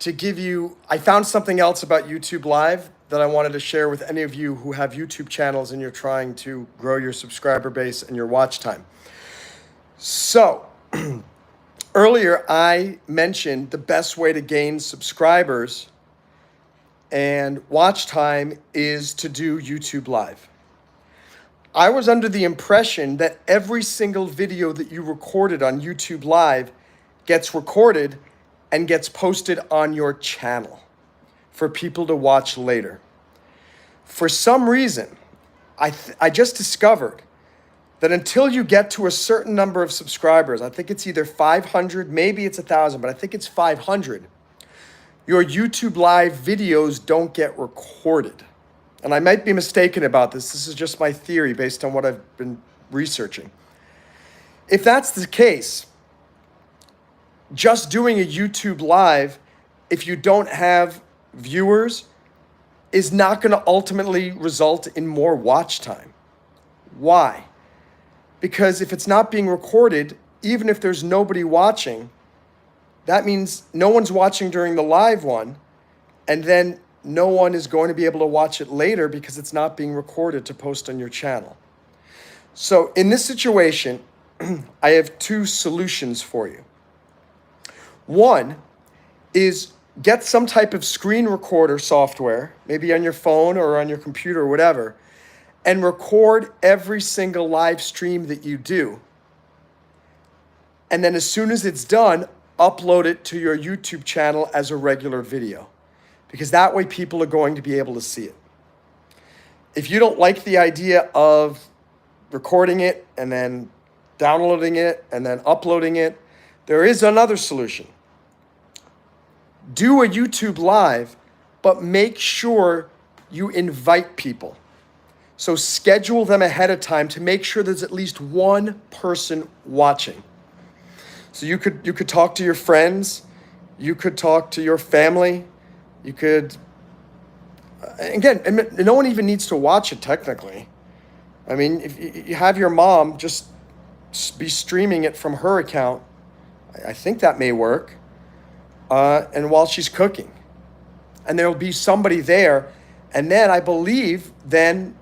to give you, I found something else about YouTube Live that I wanted to share with any of you who have YouTube channels and you're trying to grow your subscriber base and your watch time. So, earlier I mentioned the best way to gain subscribers and watch time is to do YouTube Live. I was under the impression that every single video that you recorded on YouTube Live gets recorded and gets posted on your channel for people to watch later. For some reason, I just discovered that until you get to a certain number of subscribers, I think it's either 500, maybe it's 1,000, but I think it's 500, your YouTube Live videos don't get recorded. And I might be mistaken about this. This is just my theory based on what I've been researching. If that's the case, just doing a YouTube Live, if you don't have viewers, is not going to ultimately result in more watch time. Why? Because if it's not being recorded, even if there's nobody watching, that means no one's watching during the live one, and then no one is going to be able to watch it later because it's not being recorded to post on your channel. So in this situation, I have two solutions for you. One is get some type of screen recorder software, maybe on your phone or on your computer or whatever, and record every single live stream that you do. And then as soon as it's done, upload it to your YouTube channel as a regular video, because that way people are going to be able to see it. If you don't like the idea of recording it and then downloading it and then uploading it, there is another solution. Do a YouTube Live, but make sure you invite people. So schedule them ahead of time to make sure there's at least one person watching. So you could talk to your friends, you could talk to your family, you could, again, no one even needs to watch it technically. I mean, if you have your mom just be streaming it from her account, I think that may work. And while she's cooking, and there'll be somebody there, and then I believe then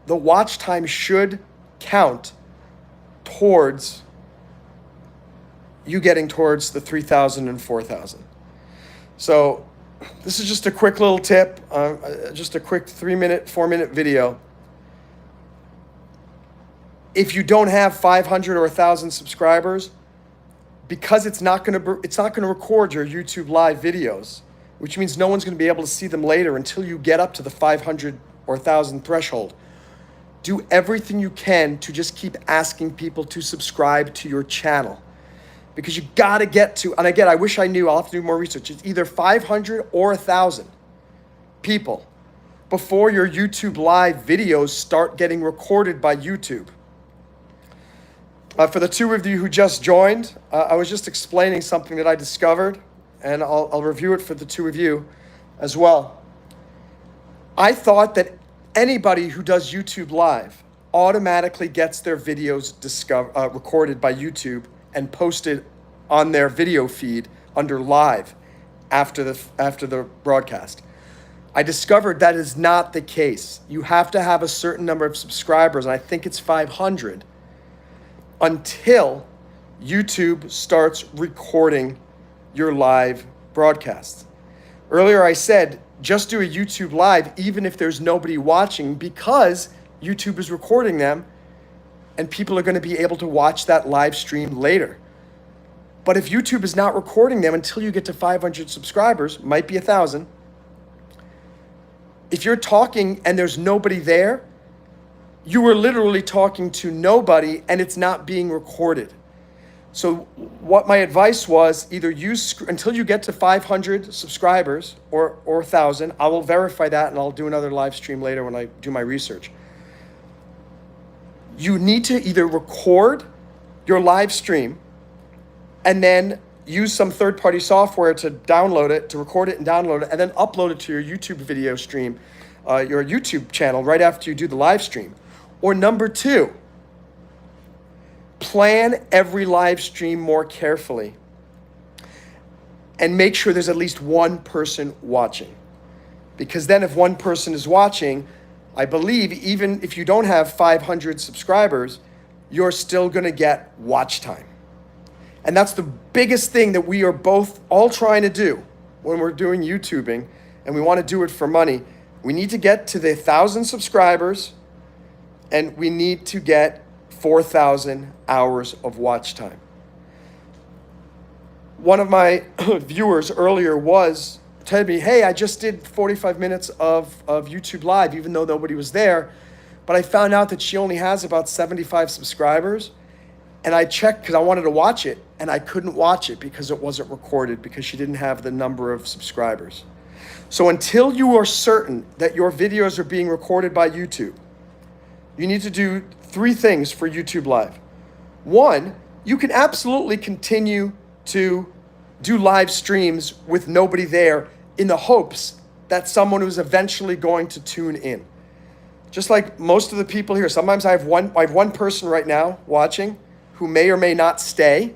the watch time should count towards you getting towards the 3,000 and 4,000. So this is just a quick little tip, just a quick 3-minute, 4-minute video. If you don't have 500 or 1,000 subscribers, because it's not going to record your YouTube Live videos, which means no one's going to be able to see them later until you get up to the 500 or 1,000 threshold. Do everything you can to just keep asking people to subscribe to your channel, because you got to get to, and again, I wish I knew, I'll have to do more research. It's either 500 or 1,000 people before your YouTube Live videos start getting recorded by YouTube. For the two of you who just joined, I was just explaining something that I discovered, and I'll review it for the two of you as well. I thought that anybody who does YouTube Live automatically gets their videos recorded by YouTube and posted on their video feed under live after the broadcast. I discovered that is not the case. You have to have a certain number of subscribers, and I think it's 500, until YouTube starts recording your live broadcasts. Earlier I said, just do a YouTube Live even if there's nobody watching, because YouTube is recording them and people are going to be able to watch that live stream later. But if YouTube is not recording them until you get to 500 subscribers, might be 1,000, if you're talking and there's nobody there, you are literally talking to nobody and it's not being recorded. So what my advice was, either use, until you get to 500 subscribers or 1,000, I will verify that and I'll do another live stream later when I do my research. You need to either record your live stream and then use some third-party software to download it, to record it and download it, and then upload it to your YouTube video stream, your YouTube channel right after you do the live stream. Or number two, plan every live stream more carefully. and make sure there's at least one person watching. Because then if one person is watching, I believe even if you don't have 500 subscribers, you're still gonna get watch time. And that's the biggest thing that we are both all trying to do when we're doing YouTubing, and we wanna do it for money. We need to get to the 1,000 subscribers, and we need to get 4,000 hours of watch time. One of my viewers earlier told me, hey, I just did 45 minutes of YouTube Live, even though nobody was there. But I found out that she only has about 75 subscribers. And I checked because I wanted to watch it, and I couldn't watch it because it wasn't recorded because she didn't have the number of subscribers. So until you are certain that your videos are being recorded by YouTube, you need to do 3 things for YouTube Live. 1, you can absolutely continue to do live streams with nobody there in the hopes that someone who's eventually going to tune in. Just like most of the people here, sometimes I have one person right now watching who may or may not stay.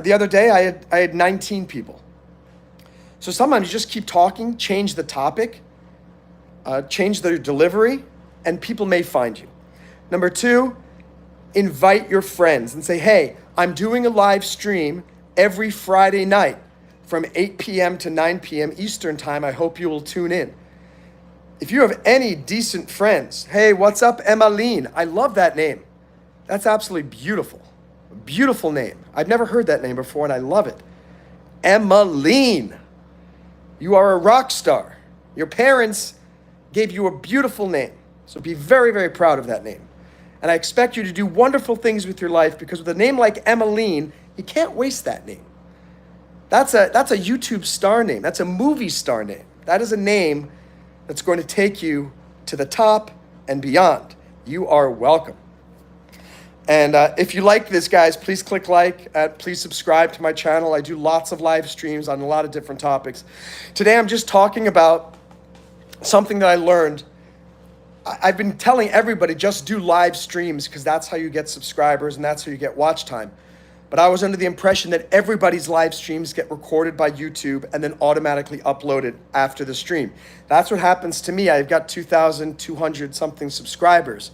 The other day I had 19 people. So sometimes you just keep talking, change the topic, change the delivery, and people may find you. Number 2, invite your friends and say, hey, I'm doing a live stream every Friday night from 8 p.m. to 9 p.m. Eastern time. I hope you will tune in. If you have any decent friends, hey, what's up, Emmeline? I love that name. That's absolutely beautiful. A beautiful name. I've never heard that name before, and I love it. Emmeline. You are a rock star. Your parents gave you a beautiful name. So be very, very proud of that name. And I expect you to do wonderful things with your life, because with a name like Emmeline, you can't waste that name. That's a YouTube star name. That's a movie star name. That is a name that's going to take you to the top and beyond. You are welcome. And if you like this, guys, please click like. Please subscribe to my channel. I do lots of live streams on a lot of different topics. Today, I'm just talking about something that I learned. I've been telling everybody, just do live streams, because that's how you get subscribers and that's how you get watch time. But I was under the impression that everybody's live streams get recorded by YouTube and then automatically uploaded after the stream. That's what happens to me. I've got 2,200 something subscribers.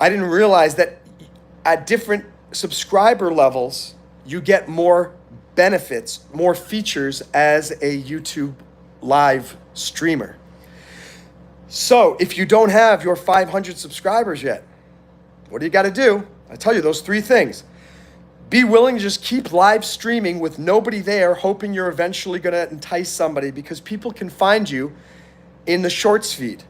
I didn't realize that at different subscriber levels, you get more benefits, more features as a YouTube live streamer. So if you don't have your 500 subscribers yet, what do you got to do? I tell you those 3 things. Be willing to just keep live streaming with nobody there, hoping you're eventually going to entice somebody, because people can find you in the shorts feed.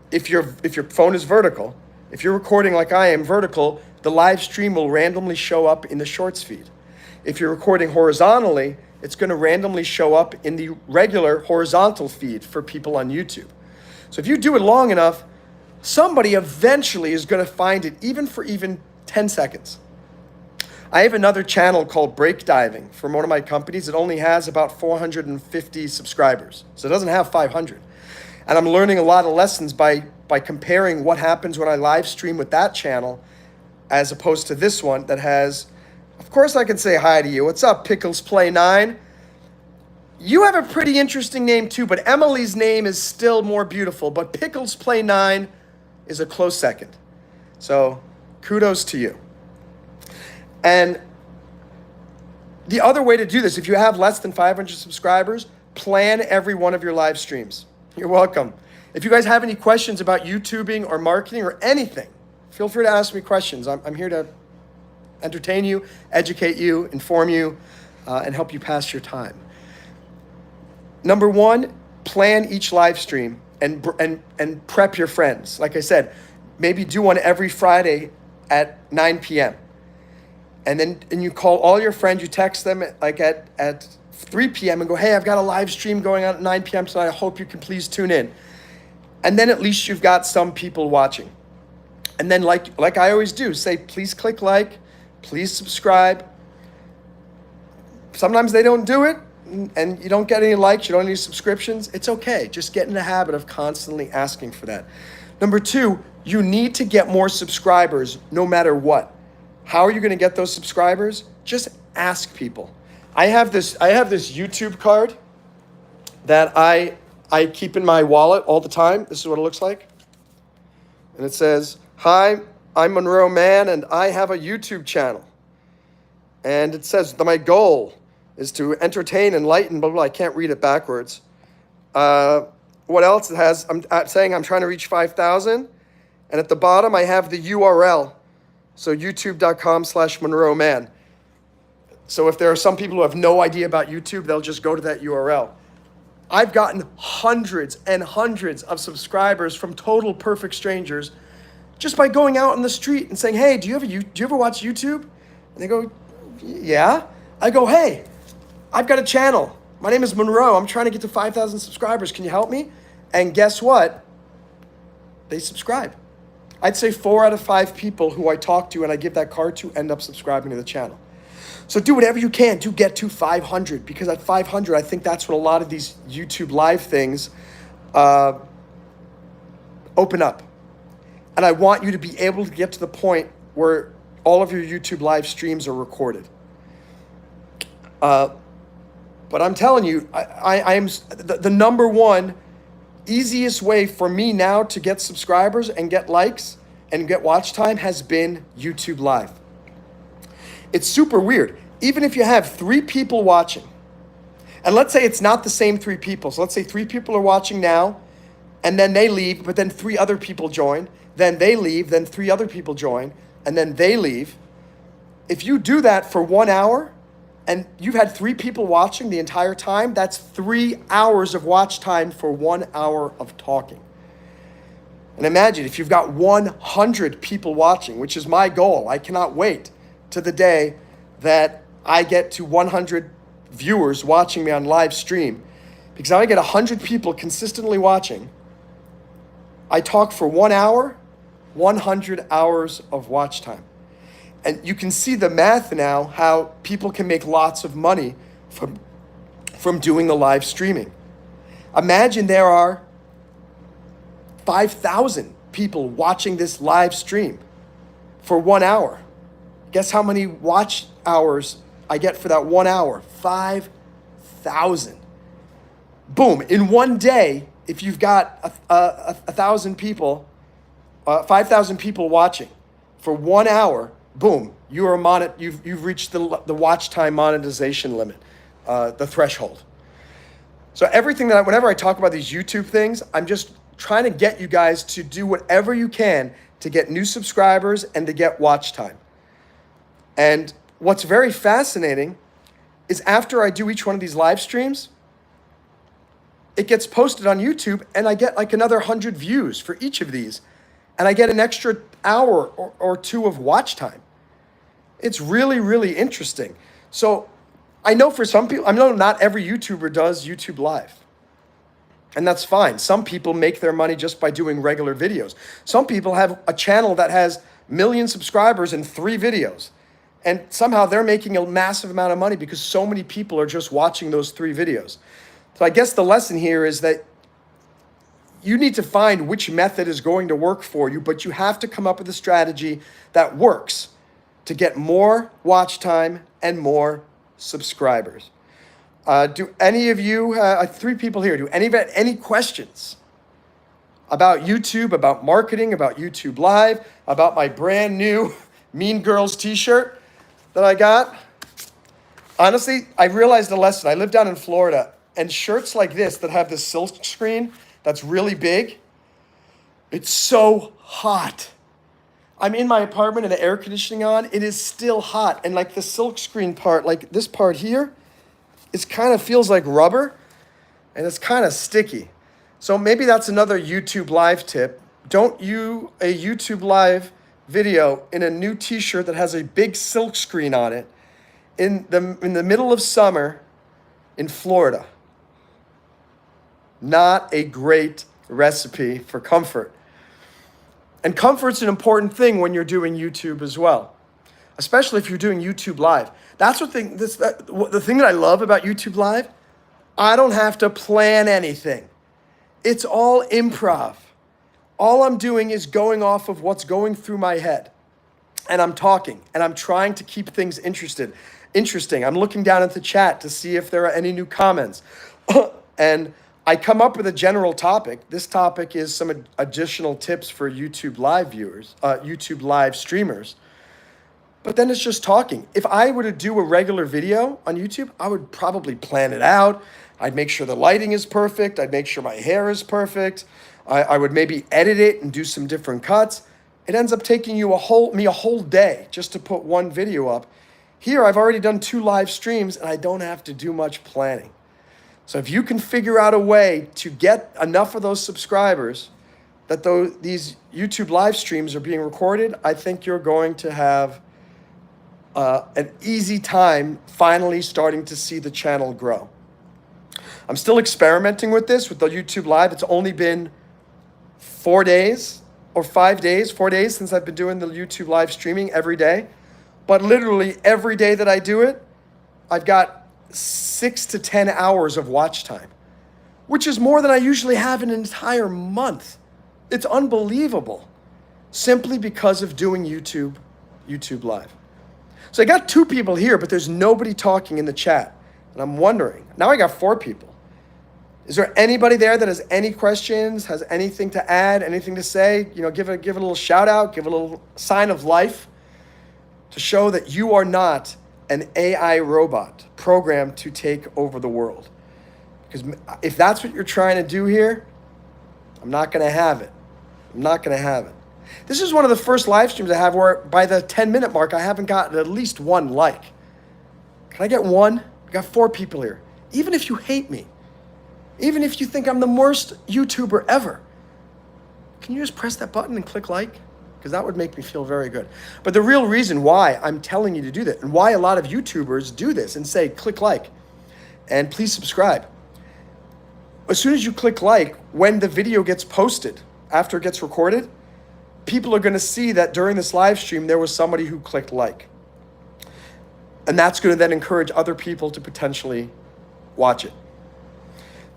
If your phone is vertical, if you're recording like I am vertical, the live stream will randomly show up in the shorts feed. If you're recording horizontally, it's going to randomly show up in the regular horizontal feed for people on YouTube. So if you do it long enough, somebody eventually is going to find it, even for 10 seconds. I have another channel called Break Diving from one of my companies. It only has about 450 subscribers, so it doesn't have 500. And I'm learning a lot of lessons by comparing what happens when I live stream with that channel as opposed to this one that has, of course I can say hi to you. What's up, Pickles Play 9? You have a pretty interesting name too, but Emily's name is still more beautiful, but Pickles Play 9 is a close second. So kudos to you. And the other way to do this, if you have less than 500 subscribers, plan every one of your live streams. You're welcome. If you guys have any questions about YouTubing or marketing or anything, feel free to ask me questions. I'm here to entertain you, educate you, inform you, and help you pass your time. Number 1, plan each live stream and prep your friends. Like I said, maybe do one every Friday at 9 p.m. And you call all your friends, you text them at 3 p.m. and go, hey, I've got a live stream going on at 9 p.m. tonight. I hope you can please tune in. And then at least you've got some people watching. And then like I always do, say, please click like, please subscribe. Sometimes they don't do it and you don't get any likes, you don't need subscriptions. It's okay. Just get in the habit of constantly asking for that. Number 2, you need to get more subscribers no matter what. How are you going to get those subscribers? Just ask people. I have this YouTube card that I keep in my wallet all the time. This is what it looks like. And it says, "Hi, I'm Monroe Mann, and I have a YouTube channel." And it says that my goal is to entertain, enlighten, blah, blah, blah. I can't read it backwards. What else it has? I'm saying I'm trying to reach 5,000. And at the bottom, I have the URL. So youtube.com/Monroe Mann. So if there are some people who have no idea about YouTube, they'll just go to that URL. I've gotten hundreds and hundreds of subscribers from total perfect strangers just by going out on the street and saying, "Hey, do you ever watch YouTube?" And they go, "Yeah." I go, "Hey, I've got a channel. My name is Monroe. I'm trying to get to 5,000 subscribers. Can you help me?" And guess what? They subscribe. I'd say 4 out of 5 people who I talk to and I give that card to end up subscribing to the channel. So do whatever you can to get to 500, because at 500, I think that's when a lot of these YouTube live things open up. And I want you to be able to get to the point where all of your YouTube live streams are recorded. But I'm telling you, I am the number one easiest way for me now to get subscribers and get likes and get watch time has been YouTube Live. It's super weird. Even if you have 3 people watching, and let's say it's not the same 3 people. So let's say 3 people are watching now, and then they leave, but then 3 other people join. Then they leave, then 3 other people join, and then they leave. If you do that for 1 hour, and you've had 3 people watching the entire time, that's 3 hours of watch time for 1 hour of talking. And imagine if you've got 100 people watching, which is my goal. I cannot wait to the day that I get to 100 viewers watching me on live stream. Because now I get 100 people consistently watching. I talk for 1 hour, 100 hours of watch time. And you can see the math now, how people can make lots of money from doing the live streaming. Imagine there are 5,000 people watching this live stream for 1 hour. Guess how many watch hours I get for that 1 hour? 5,000. Boom. In one day, if you've got 1,000 people, 5,000 people watching for 1 hour, boom, you've reached the watch time monetization limit, the threshold. So everything whenever I talk about these YouTube things, I'm just trying to get you guys to do whatever you can to get new subscribers and to get watch time. And what's very fascinating is after I do each one of these live streams, it gets posted on YouTube and I get like another 100 views for each of these. And I get an extra hour or 2 of watch time. It's really, really interesting. So I know for some people, I know not every YouTuber does YouTube Live. And that's fine. Some people make their money just by doing regular videos. Some people have a channel that has 1 million subscribers and 3 videos. And somehow they're making a massive amount of money because so many people are just watching those 3 videos. So I guess the lesson here is that you need to find which method is going to work for you, but you have to come up with a strategy that works to get more watch time and more subscribers. Do any of you, 3 people here, do any of you have any questions about YouTube, about marketing, about YouTube Live, about my brand new Mean Girls t-shirt that I got? Honestly, I realized a lesson. I live down in Florida, and shirts like this that have this silk screen that's really big, it's so hot. I'm in my apartment and the air conditioning on. It is still hot. And like the silk screen part, like this part here, it kind of feels like rubber and it's kind of sticky. So maybe that's another YouTube Live tip. Don't use a YouTube Live video in a new t-shirt that has a big silk screen on it in the middle of summer in Florida. Not a great recipe for comfort. And comfort's an important thing when you're doing YouTube as well, especially if you're doing YouTube Live. That's the thing that I love about YouTube Live. I don't have to plan anything. It's all improv. All I'm doing is going off of what's going through my head. And I'm talking, and I'm trying to keep things interested. interesting. I'm looking down at the chat to see if there are any new comments. And I come up with a general topic. This topic is some additional tips for YouTube live viewers, YouTube live streamers. But then it's just talking. If I were to do a regular video on YouTube, I would probably plan it out. I'd make sure the lighting is perfect. I'd make sure my hair is perfect. I would maybe edit it and do some different cuts. It ends up taking me a whole day just to put one video up. Here, I've already done 2 live streams and I don't have to do much planning. So if you can figure out a way to get enough of those subscribers that these YouTube live streams are being recorded, I think you're going to have an easy time finally starting to see the channel grow. I'm still experimenting with this, with the YouTube live. It's only been 4 days or 5 days, 4 days since I've been doing the YouTube live streaming every day. But literally every day that I do it, I've got 6 to 10 hours of watch time, which is more than I usually have in an entire month. It's unbelievable, simply because of doing YouTube live. So I got 2 people here, but there's nobody talking in the chat. And I'm wondering, now I got 4 people. Is there anybody there that has any questions, has anything to add, anything to say? You know, give it a little shout out, give a little sign of life to show that you are not an AI robot programmed to take over the world. Because if that's what you're trying to do here, I'm not going to have it. I'm not going to have it. This is one of the first live streams I have where by the 10-minute mark, I haven't gotten at least 1 like. Can I get 1? I got 4 people here. Even if you hate me, even if you think I'm the worst YouTuber ever, can you just press that button and click like? Because that would make me feel very good. But the real reason why I'm telling you to do that, and why a lot of YouTubers do this and say, click like, and please subscribe. As soon as you click like, when the video gets posted, after it gets recorded, people are going to see that during this live stream, there was somebody who clicked like. And that's going to then encourage other people to potentially watch it.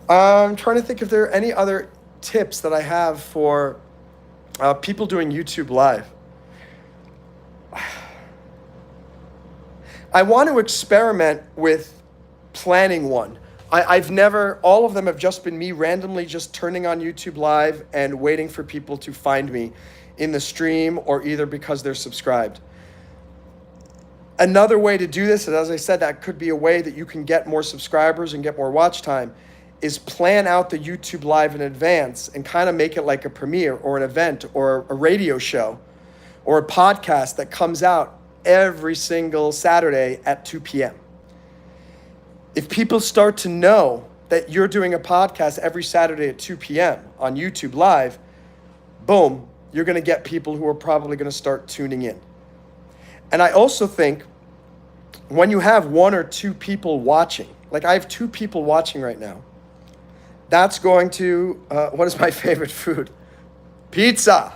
I'm trying to think if there are any other tips that I have for people doing YouTube live. I want to experiment with planning one. I've never, all of them have just been me randomly just turning on YouTube live and waiting for people to find me in the stream or either because they're subscribed. Another way to do this, and as I said, that could be a way that you can get more subscribers and get more watch time, is plan out the YouTube live in advance and kind of make it like a premiere or an event or a radio show or a podcast that comes out every single Saturday at 2 p.m. If people start to know that you're doing a podcast every Saturday at 2 p.m. on YouTube live, boom, you're going to get people who are probably going to start tuning in. And I also think when you have 1 or 2 people watching, like I have 2 people watching right now, that's going to, what is my favorite food? Pizza.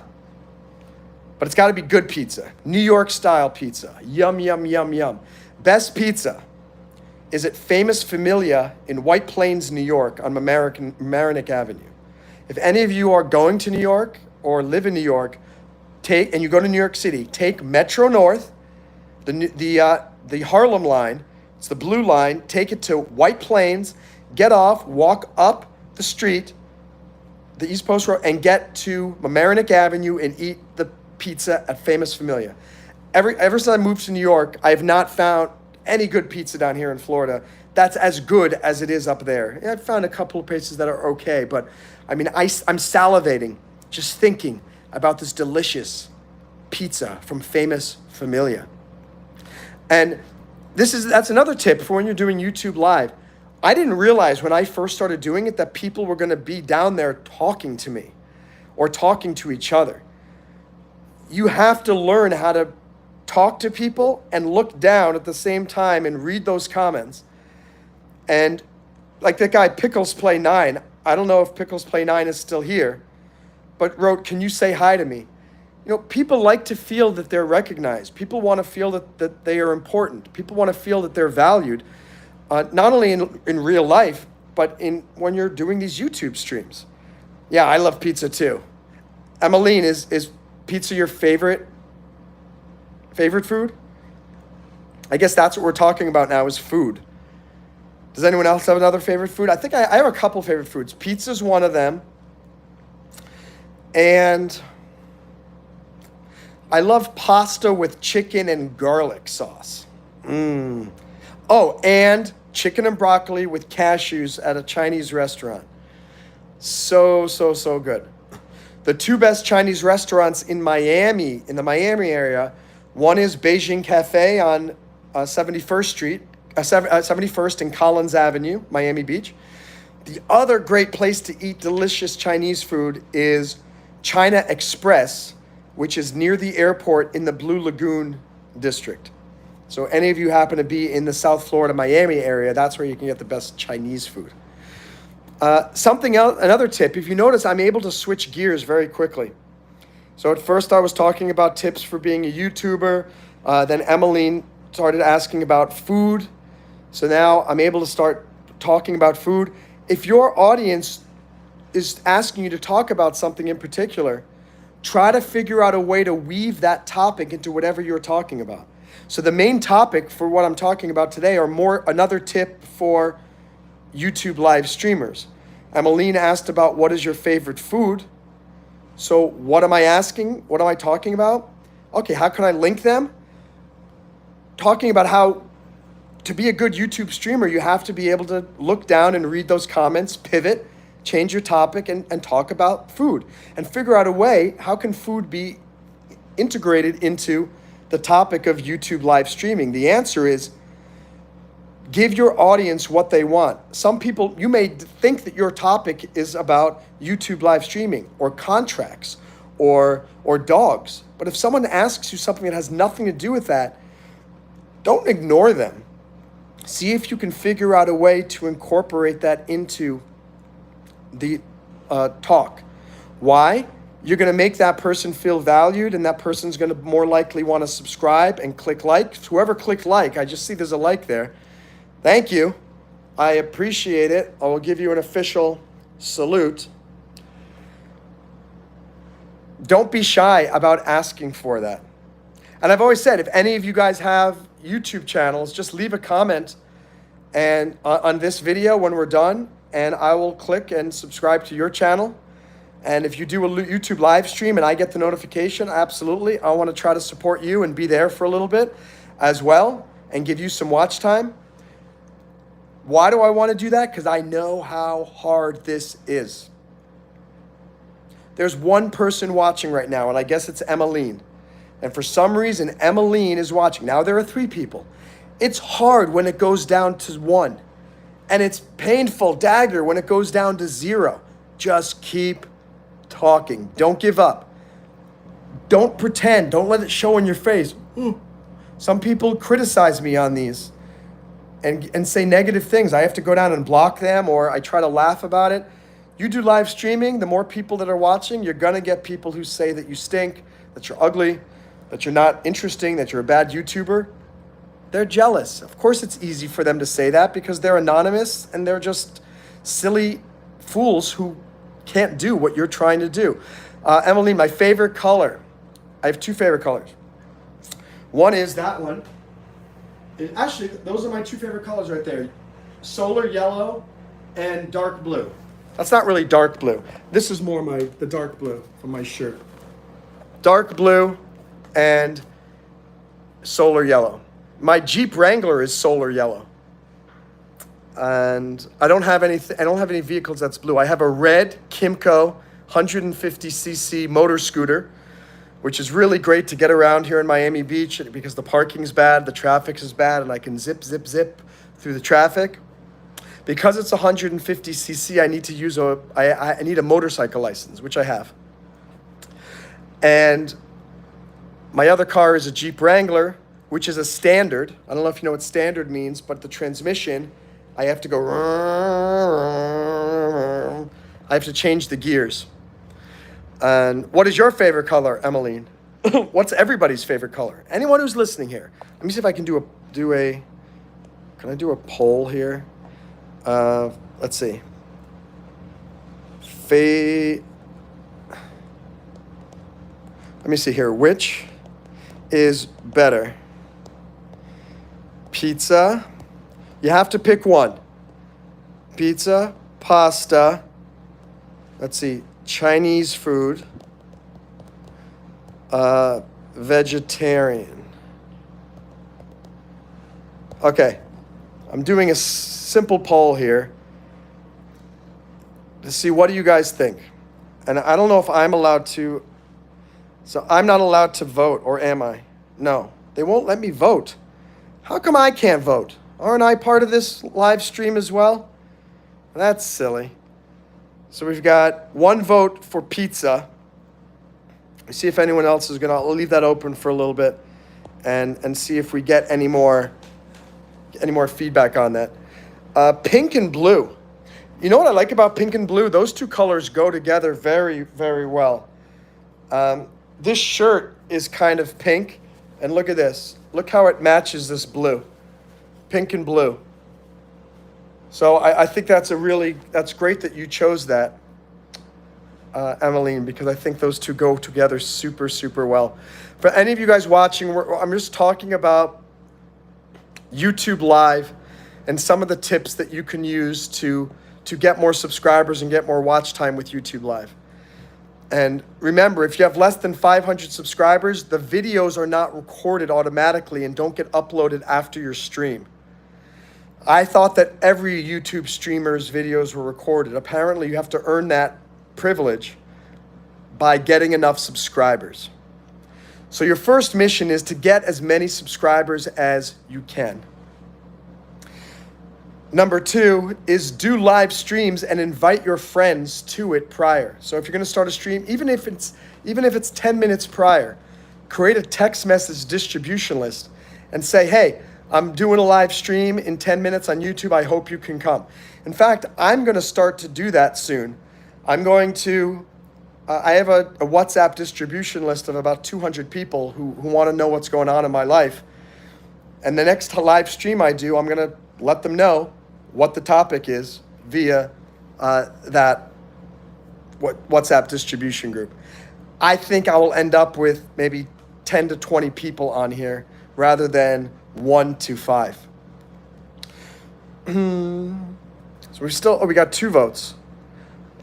But it's got to be good pizza. New York style pizza. Yum, yum, yum, yum. Best pizza is at Famous Familia in White Plains, New York on Mamaroneck Avenue. If any of you are going to New York or live in New York, and you go to New York City, take Metro North, the Harlem line, it's the blue line, take it to White Plains, get off, walk up the street, the East Post Road, and get to Mamaroneck Avenue and eat the pizza at Famous Familia. Ever since I moved to New York, I have not found any good pizza down here in Florida that's as good as it is up there. Yeah, I've found a couple of places that are okay, but I mean, I'm salivating just thinking about this delicious pizza from Famous Familia. And that's another tip for when you're doing YouTube live. I didn't realize when I first started doing it that people were going to be down there talking to me or talking to each other. You have to learn how to talk to people and look down at the same time and read those comments. And like that guy, Pickles Play 9, I don't know if Pickles Play 9 is still here, but wrote, "Can you say hi to me?" You know, people like to feel that they're recognized. People want to feel that they are important. People want to feel that they're valued. Not only in real life, but when you're doing these YouTube streams. Yeah, I love pizza too. Emmeline, is pizza your favorite food? I guess that's what we're talking about now is food. Does anyone else have another favorite food? I think I have a couple favorite foods. Pizza's one of them. And I love pasta with chicken and garlic sauce. Oh, and chicken and broccoli with cashews at a Chinese restaurant. So, so, so good. The two best Chinese restaurants in Miami, in the Miami area, one is Beijing Cafe on 71st Street, 71st and Collins Avenue, Miami Beach. The other great place to eat delicious Chinese food is China Express, which is near the airport in the Blue Lagoon district. So any of you happen to be in the South Florida, Miami area, that's where you can get the best Chinese food. Something else, another tip, if you notice, I'm able to switch gears very quickly. So at first I was talking about tips for being a YouTuber. Then Emmeline started asking about food. So now I'm able to start talking about food. If your audience is asking you to talk about something in particular, try to figure out a way to weave that topic into whatever you're talking about. So the main topic for what I'm talking about today are more another tip for YouTube live streamers. Emmeline asked about what is your favorite food. So what am I asking? What am I talking about? Okay, how can I link them? Talking about how to be a good YouTube streamer, you have to be able to look down and read those comments, pivot, change your topic, and talk about food. And figure out a way, how can food be integrated into the topic of YouTube live streaming? The answer is, give your audience what they want. Some people, you may think that your topic is about YouTube live streaming or contracts or dogs. But if someone asks you something that has nothing to do with that, don't ignore them. See if you can figure out a way to incorporate that into the talk. Why? You're going to make that person feel valued, and that person's going to more likely want to subscribe and click like. Whoever clicked like, I just see there's a like there. Thank you. I appreciate it. I will give you an official salute. Don't be shy about asking for that. And I've always said, if any of you guys have YouTube channels, just leave a comment and on this video when we're done, and I will click and subscribe to your channel. And if you do a YouTube live stream and I get the notification, absolutely, I want to try to support you and be there for a little bit as well and give you some watch time. Why do I want to do that? Because I know how hard this is. There's one person watching right now, and I guess it's Emmeline. And for some reason, Emmeline is watching. Now there are 3 people. It's hard when it goes down to 1. And it's painful, dagger, when it goes down to 0. Just keep talking. Don't give up. Don't pretend. Don't let it show in your face. Some people criticize me on these and say negative things. I have to go down and block them, or I try to laugh about it. You do live streaming, the more people that are watching, you're going to get people who say that you stink, that you're ugly, that you're not interesting, that you're a bad YouTuber. They're jealous. Of course it's easy for them to say that because they're anonymous and they're just silly fools who can't do what you're trying to do. Emmeline, my favorite color. I have 2 favorite colors. One is that one. Actually, those are my 2 favorite colors right there. Solar yellow and dark blue. That's not really dark blue. This is more the dark blue from my shirt. Dark blue and solar yellow. My Jeep Wrangler is solar yellow. And I don't have any vehicles that's blue. I have a red Kimco 150cc motor scooter, which is really great to get around here in Miami Beach because the parking's bad, the traffic is bad, and I can zip through the traffic. Because it's 150cc, I need to use I need a motorcycle license, which I have. And my other car is a Jeep Wrangler, which is a standard. I don't know if you know what standard means, but the transmission, I have to go, I have to change the gears. And what is your favorite color, Emmeline? What's everybody's favorite color? Anyone who's listening here. Let me see if I can can I do a poll here? Let's see. Let me see here. Which is better? pizza. You have to pick one. Pizza, pasta. Let's see, Chinese food. Vegetarian. Okay, I'm doing a simple poll here to see what do you guys think. And I don't know if I'm allowed to, so I'm not allowed to vote, or am I? No, they won't let me vote. How come I can't vote? Aren't I part of this live stream as well? That's silly. So we've got one vote for pizza. Let's see if anyone else is gonna, I'll leave that open for a little bit and see if we get any more feedback on that. Pink and blue. You know what I like about pink and blue? Those two colors go together very, very well. This shirt is kind of pink, and look at this. Look how it matches this blue. Pink and blue. So I think that's great that you chose that, Emmeline, because I think those two go together super, super well. For any of you guys watching, I'm just talking about YouTube Live and some of the tips that you can use to get more subscribers and get more watch time with YouTube Live. And remember, if you have less than 500 subscribers, the videos are not recorded automatically and don't get uploaded after your stream. I thought that every YouTube streamer's videos were recorded. Apparently, you have to earn that privilege by getting enough subscribers. So your first mission is to get as many subscribers as you can. Number 2 is do live streams and invite your friends to it prior. So if you're going to start a stream, even if it's 10 minutes prior, create a text message distribution list and say, hey, I'm doing a live stream in 10 minutes on YouTube. I hope you can come. In fact, I'm going to start to do that soon. I'm going to, I have a WhatsApp distribution list of about 200 people who want to know what's going on in my life. And the next live stream I do, I'm going to let them know what the topic is via that WhatsApp distribution group. I think I will end up with maybe 10 to 20 people on here rather than 1 to 5. So we got 2 votes.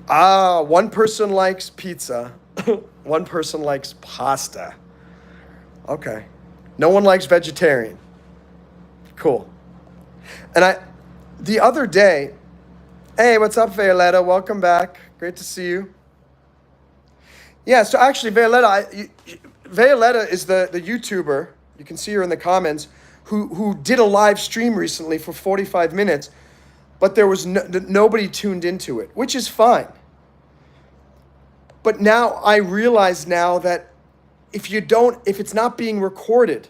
One person likes pizza. One person likes pasta. Okay. No one likes vegetarian. Cool. And the other day, hey, what's up, Violetta? Welcome back. Great to see you. Yeah, so actually, Violetta is the YouTuber, you can see her in the comments, who did a live stream recently for 45 minutes, but there was nobody tuned into it, which is fine. But now I realize now that if it's not being recorded,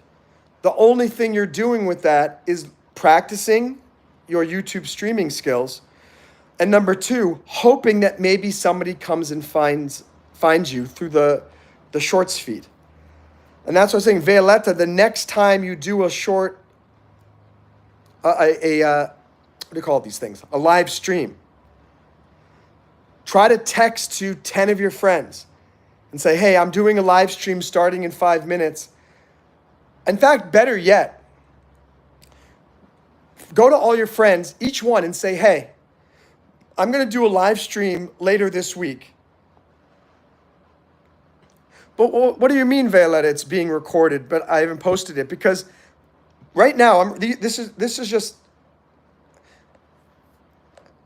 the only thing you're doing with that is practicing your YouTube streaming skills. And number 2, hoping that maybe somebody comes and finds you through the shorts feed. And that's what I'm saying, Violetta, the next time you do a short, what do you call these things? A live stream. Try to text to 10 of your friends and say, hey, I'm doing a live stream starting in 5 minutes. In fact, better yet, go to all your friends, each one, and say, hey, I'm going to do a live stream later this week. But what do you mean, Violetta, it's being recorded, but I haven't posted it? Because right now, this is just...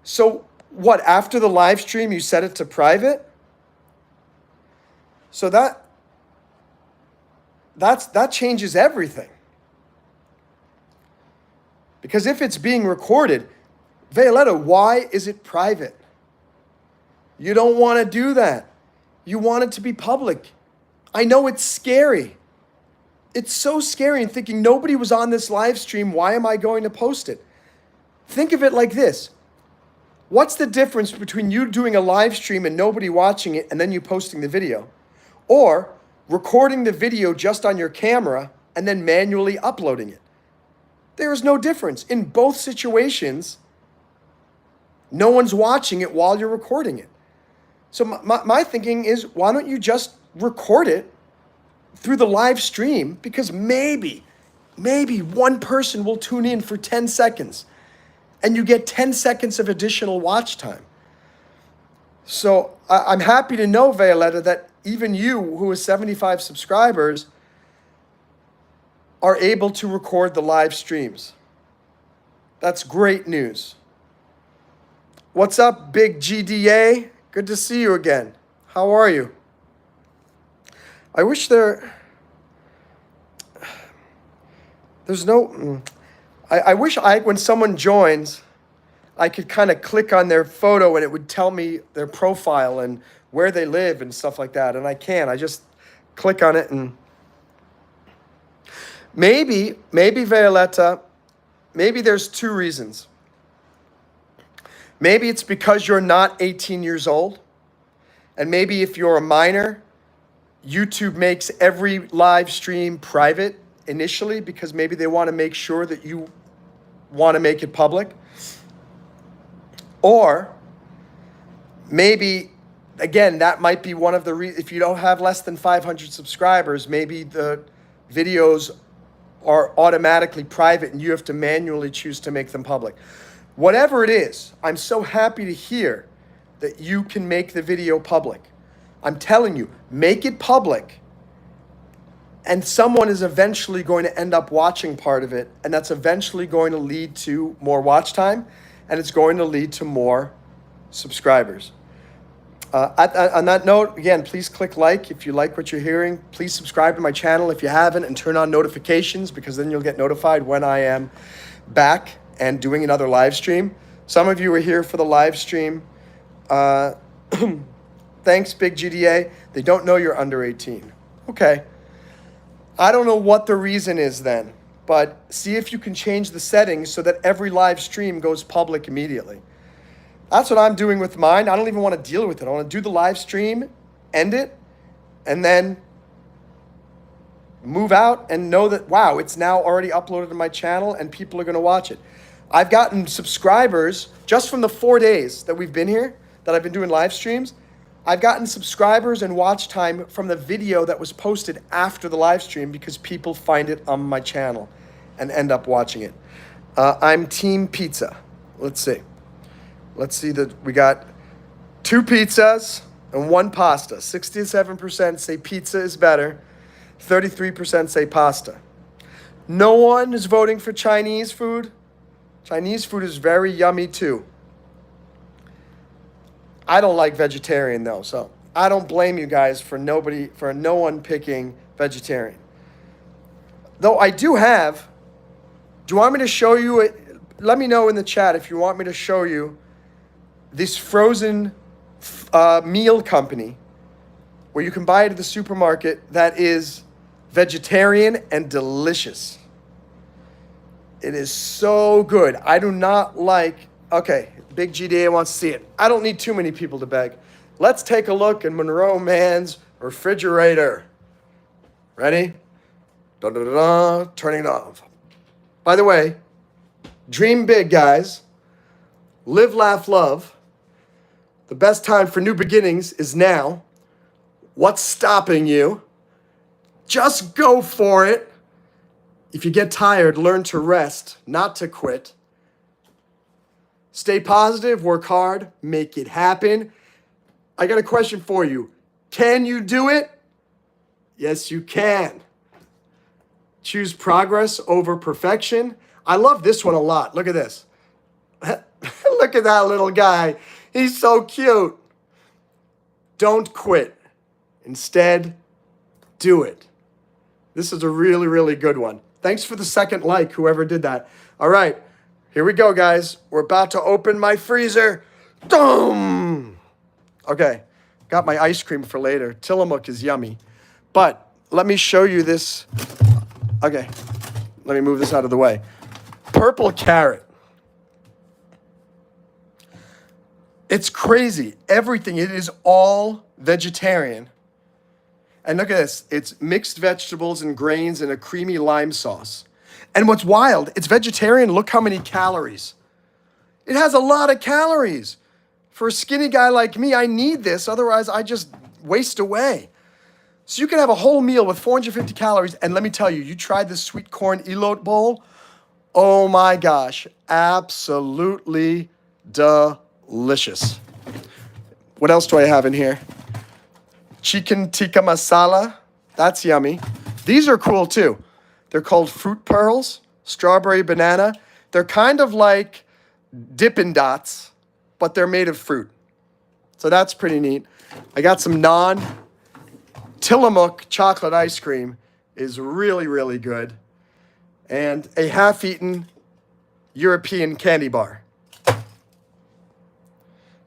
So what, after the live stream, you set it to private? So that changes everything. Because if it's being recorded, Violetta, why is it private? You don't want to do that. You want it to be public. I know it's scary. It's so scary and thinking nobody was on this live stream. Why am I going to post it? Think of it like this. What's the difference between you doing a live stream and nobody watching it and then you posting the video? Or recording the video just on your camera and then manually uploading it? There is no difference. In both situations, no one's watching it while you're recording it. So my thinking is, why don't you just record it through the live stream? Because maybe maybe one person will tune in for 10 seconds and you get 10 seconds of additional watch time. So I'm happy to know, Violetta, that even you, who has 75 subscribers, are able to record the live streams. That's great news. What's up, Big GDA? Good to see you again. How are you? I wish there's no, I wish when someone joins, I could kind of click on their photo and it would tell me their profile and where they live and stuff like that. And I can't. I just click on it and maybe Violetta, maybe there's two reasons. Maybe it's because you're not 18 years old. And maybe if you're a minor, YouTube makes every live stream private initially because maybe they want to make sure that you want to make it public. Or maybe, again, that might be one of the reasons. If you don't have less than 500 subscribers, maybe the videos are automatically private and you have to manually choose to make them public. Whatever it is, I'm so happy to hear that you can make the video public. I'm telling you, make it public, and someone is eventually going to end up watching part of it, and that's eventually going to lead to more watch time, and it's going to lead to more subscribers. On that note, again, please click like if you like what you're hearing. Please subscribe to my channel if you haven't, and turn on notifications, because then you'll get notified when I am back and doing another live stream. Some of you are here for the live stream. Thanks, Big GDA. They don't know you're under 18. Okay. I don't know what the reason is then, but see if you can change the settings so that every live stream goes public immediately. That's what I'm doing with mine. I don't even want to deal with it. I want to do the live stream, end it, and then move out and know that, wow, it's now already uploaded to my channel and people are going to watch it. I've gotten subscribers just from the 4 days that we've been here, that I've been doing live streams. I've gotten subscribers and watch time from the video that was posted after the live stream because people find it on my channel and end up watching it. I'm Team Pizza. Let's see. Let's see that we got 2 pizzas and 1 pasta. 67% say pizza is better. 33% say pasta. No one is voting for Chinese food. Chinese food is very yummy too. I don't like vegetarian though, so I don't blame you guys for no one picking vegetarian. Though I do have, do you want me to show you it? Let me know in the chat if you want me to show you this frozen meal company where you can buy it at the supermarket that is vegetarian and delicious. It is so good. I do not like, okay, Big GDA wants to see it. I don't need too many people to beg. Let's take a look in Monroe Mann's refrigerator. Ready? Da-da-da-da, turning it off. By the way, dream big, guys. Live, laugh, love. The best time for new beginnings is now. What's stopping you? Just go for it. If you get tired, learn to rest, not to quit. Stay positive, work hard, make it happen. I got a question for you. Can you do it? Yes, you can. Choose progress over perfection. I love this one a lot. Look at this. Look at that little guy. He's so cute. Don't quit. Instead, do it. This is a really, really good one. Thanks for the second like, whoever did that. All right. Here we go, guys. We're about to open my freezer. Boom! Okay, got my ice cream for later. Tillamook is yummy. But let me show you this. Okay, let me move this out of the way. Purple carrot. It's crazy. Everything, it is all vegetarian. And look at this. It's mixed vegetables and grains and a creamy lime sauce. And what's wild, it's vegetarian. Look how many calories. It has a lot of calories. For a skinny guy like me, I need this. Otherwise, I just waste away. So you can have a whole meal with 450 calories. And let me tell you, you tried this sweet corn elote bowl. Oh my gosh, absolutely delicious. What else do I have in here? Chicken tikka masala. That's yummy. These are cool too. They're called fruit pearls, strawberry banana. They're kind of like Dippin' Dots, but they're made of fruit. So that's pretty neat. I got some naan. Tillamook chocolate ice cream is really, really good. And a half-eaten European candy bar.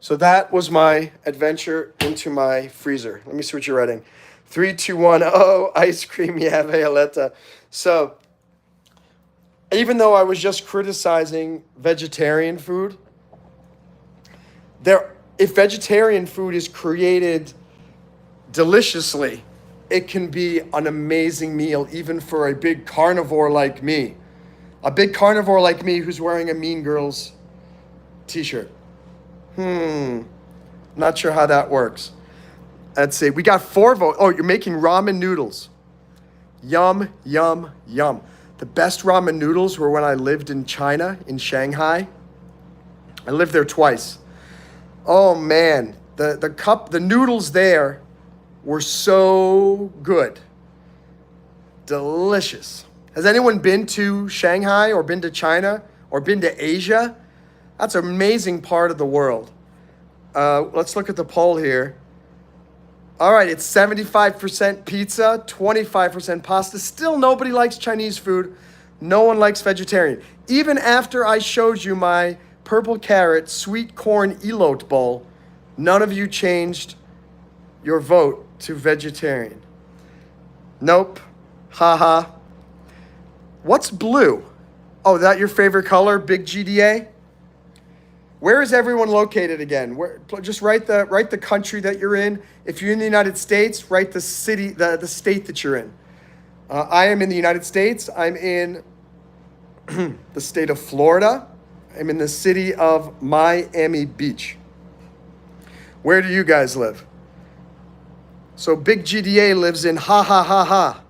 So that was my adventure into my freezer. Let me see what you're writing. 3210 ice cream, yeah, Violetta. So even though I was just criticizing vegetarian food, if vegetarian food is created deliciously, it can be an amazing meal, even for a big carnivore like me. A big carnivore like me who's wearing a Mean Girls t-shirt. Not sure how that works. Let's see. We got 4 votes. Oh, you're making ramen noodles. Yum, yum, yum. The best ramen noodles were when I lived in China, in Shanghai. I lived there twice. Oh man, the noodles there were so good. Delicious. Has anyone been to Shanghai or been to China or been to Asia? That's an amazing part of the world. Let's look at the poll here. All right, it's 75% pizza, 25% pasta. Still nobody likes Chinese food. No one likes vegetarian. Even after I showed you my purple carrot sweet corn elote bowl, none of you changed your vote to vegetarian. Nope. Haha. What's blue? Oh, is that your favorite color, big GDA? Where is everyone located again? Just write the country that you're in. If you're in the United States, write the city, the state that you're in. I am in the United States. I'm in the state of Florida. I'm in the city of Miami Beach. Where do you guys live? So Big GDA lives in ha ha ha ha.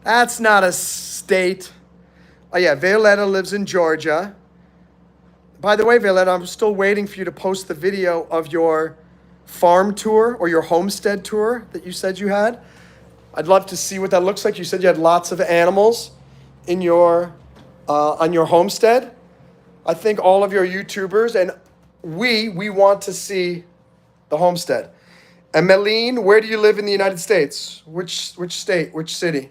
That's not a state. Oh yeah, Violetta lives in Georgia. By the way, Violetta, I'm still waiting for you to post the video of your farm tour or your homestead tour that you said you had. I'd love to see what that looks like. You said you had lots of animals in your on your homestead. I think all of your YouTubers and we want to see the homestead. And Meline, where do you live in the United States? Which state? Which city?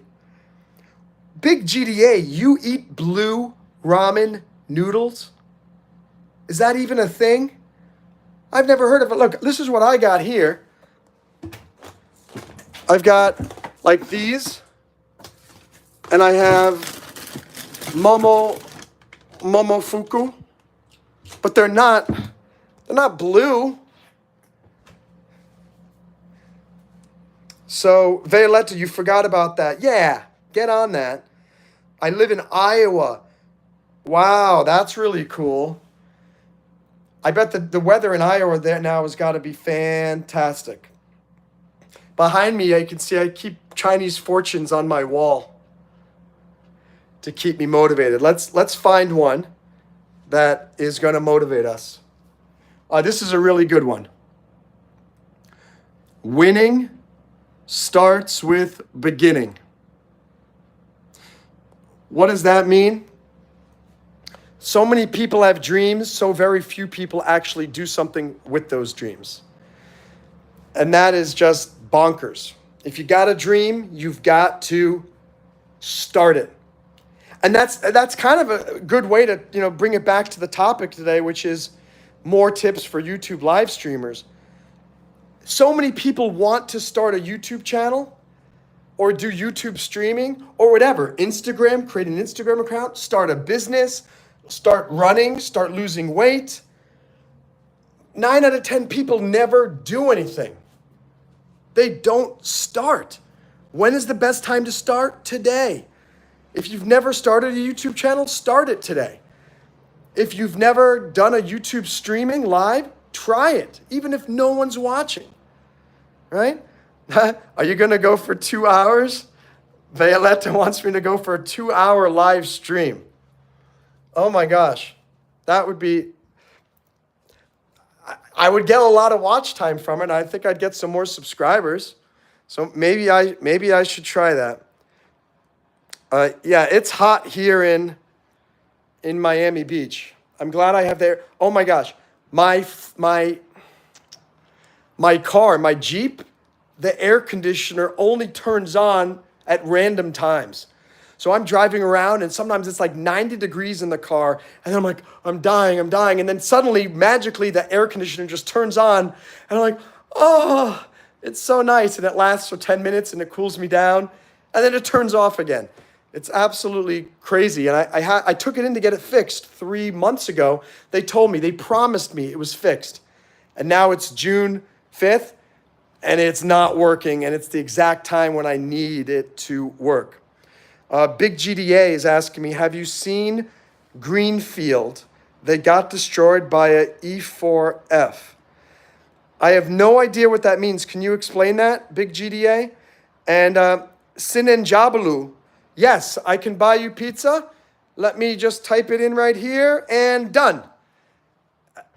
Big GDA, you eat blue ramen noodles? Is that even a thing? I've never heard of it. Look, this is what I got here. I've got like these, and I have Momofuku, but they're not blue. So, Violetta, you forgot about that. Yeah, get on that. I live in Iowa. Wow, that's really cool. I bet the weather in Iowa there now has got to be fantastic. Behind me, I can see I keep Chinese fortunes on my wall to keep me motivated. Let's find one that is going to motivate us. This is a really good one. Winning starts with beginning. What does that mean? So many people have dreams, so very few people actually do something with those dreams. And that is just bonkers. If you got a dream, you've got to start it. And that's kind of a good way to, bring it back to the topic today, which is more tips for YouTube live streamers. So many people want to start a YouTube channel or do YouTube streaming or whatever. Instagram, create an Instagram account, start a business, start running, start losing weight. 9 out of 10 people never do anything. They don't start. When is the best time to start? Today. If you've never started a YouTube channel, start it today. If you've never done a YouTube streaming live, try it, even if no one's watching, right? Are you going to go for 2 hours? Violetta wants me to go for a 2-hour live stream. Oh my gosh. That would be, I would get a lot of watch time from it. And I think I'd get some more subscribers. So maybe I should try that. Yeah, it's hot here in Miami Beach. I'm glad I have there. Oh my gosh. My car, my Jeep, the air conditioner only turns on at random times. So I'm driving around and sometimes it's like 90 degrees in the car and I'm like, I'm dying. And then suddenly, magically, the air conditioner just turns on and I'm like, oh, it's so nice. And it lasts for 10 minutes and it cools me down and then it turns off again. It's absolutely crazy. And I took it in to get it fixed 3 months ago. They told me, they promised me it was fixed. And now it's June 5th and it's not working. And it's the exact time when I need it to work. Big GDA is asking me, have you seen Greenfield? They got destroyed by a E4F. I have no idea what that means. Can you explain that, Big GDA? And Sinen Jabalu, yes, I can buy you pizza. Let me just type it in right here and done.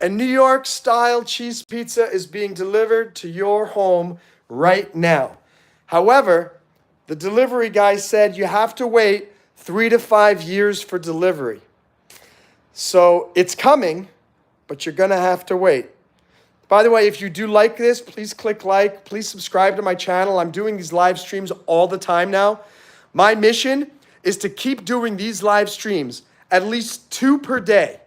A New York style cheese pizza is being delivered to your home right now. However, the delivery guy said you have to wait 3 to 5 years for delivery. So it's coming, but you're going to have to wait. By the way, if you do like this, please click like. Please subscribe to my channel. I'm doing these live streams all the time now. My mission is to keep doing these live streams, at least 2 per day,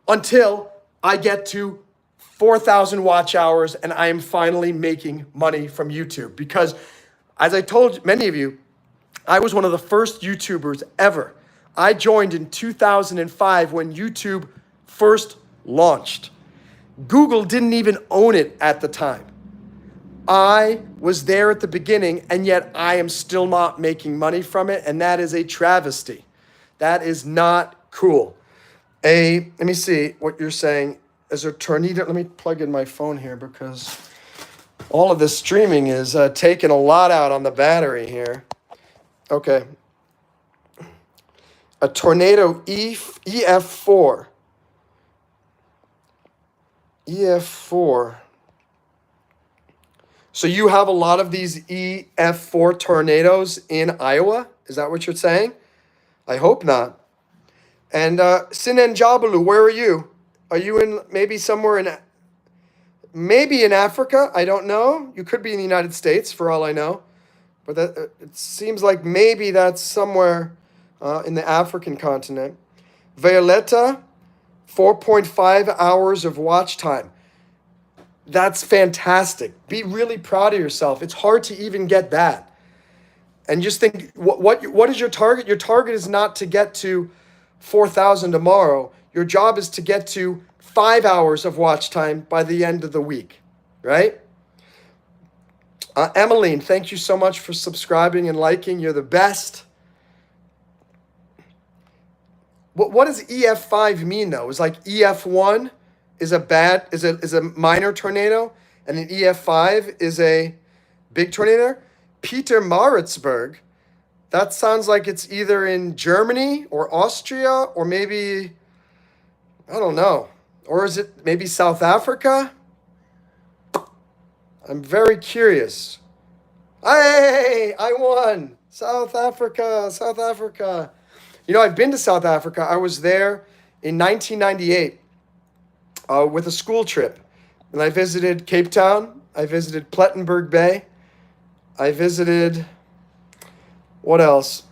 until I get to 4,000 watch hours and I am finally making money from YouTube. Because as I told many of you, I was one of the first YouTubers ever. I joined in 2005 when YouTube first launched. Google didn't even own it at the time. I was there at the beginning, and yet I am still not making money from it, and that is a travesty. That is not cool. Let me see what you're saying. Is there a tornado? Let me plug in my phone here because all of this streaming is taking a lot out on the battery here. Okay. A tornado EF4. EF4. So you have a lot of these EF4 tornadoes in Iowa? Is that what you're saying? I hope not. And Sinen Jabalu, where are you? Are you in maybe somewhere in, maybe in Africa? I don't know. You could be in the United States for all I know. But that, it seems like maybe that's somewhere in the African continent. Violetta, 4.5 hours of watch time. That's fantastic. Be really proud of yourself. It's hard to even get that. And just think, what is your target? Your target is not to get to 4,000 tomorrow. Your job is to get to 5 hours of watch time by the end of the week, right? Emmeline, thank you so much for subscribing and liking. You're the best. What does EF5 mean though? Is like EF1 is a minor tornado, and an EF5 is a big tornado. Peter Maritzburg, that sounds like it's either in Germany or Austria or maybe, I don't know. Or is it maybe South Africa? I'm very curious. Hey, I won. South Africa, South Africa. You know, I've been to South Africa. I was there in 1998 with a school trip. And I visited Cape Town. I visited Plettenberg Bay. I visited, what else?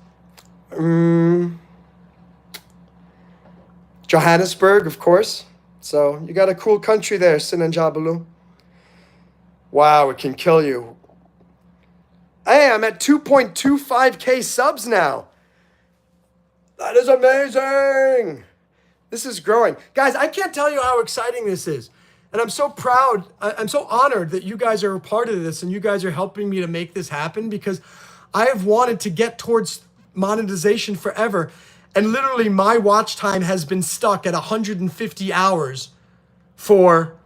Johannesburg, of course. So you got a cool country there, Sinan Jabalu. Wow, it can kill you. Hey, I'm at 2.25K subs now. That is amazing. This is growing. Guys, I can't tell you how exciting this is. And I'm so proud. I'm so honored that you guys are a part of this and you guys are helping me to make this happen, because I have wanted to get towards monetization forever. And literally my watch time has been stuck at 150 hours for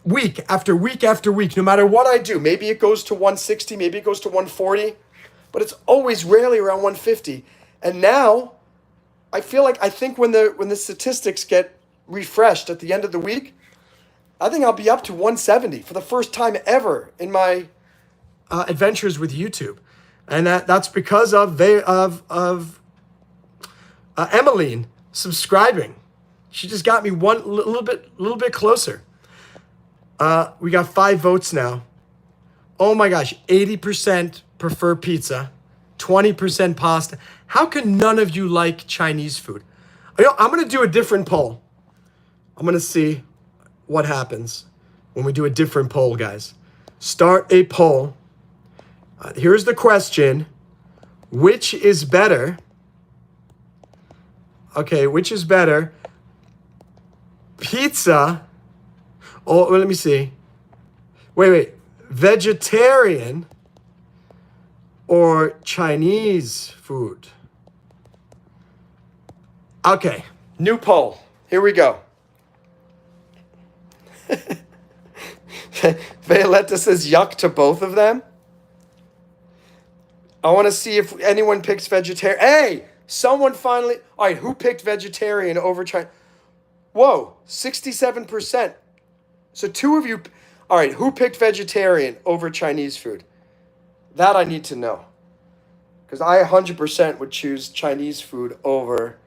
week after week after week, no matter what I do. Maybe it goes to 160, maybe it goes to 140, but it's always rarely around 150. And now I think when the statistics get refreshed at the end of the week, I think I'll be up to 170 for the first time ever in my adventures with YouTube. And that's because of Emmeline subscribing. She just got me one little bit closer. We got 5 votes now. Oh my gosh, 80% prefer pizza, 20% pasta. How can none of you like Chinese food? I'm going to do a different poll. I'm going to see what happens when we do a different poll, guys. Start a poll. Here's the question. Which is better? Okay, which is better? Pizza. Oh, let me see. Wait. Vegetarian or Chinese food? Okay, new poll. Here we go. Violetta says yuck to both of them. I want to see if anyone picks vegetarian. Hey, someone finally. All right, who picked vegetarian over China? Whoa, 67%. So 2 of you. All right, who picked vegetarian over Chinese food? That I need to know. Because I 100% would choose Chinese food over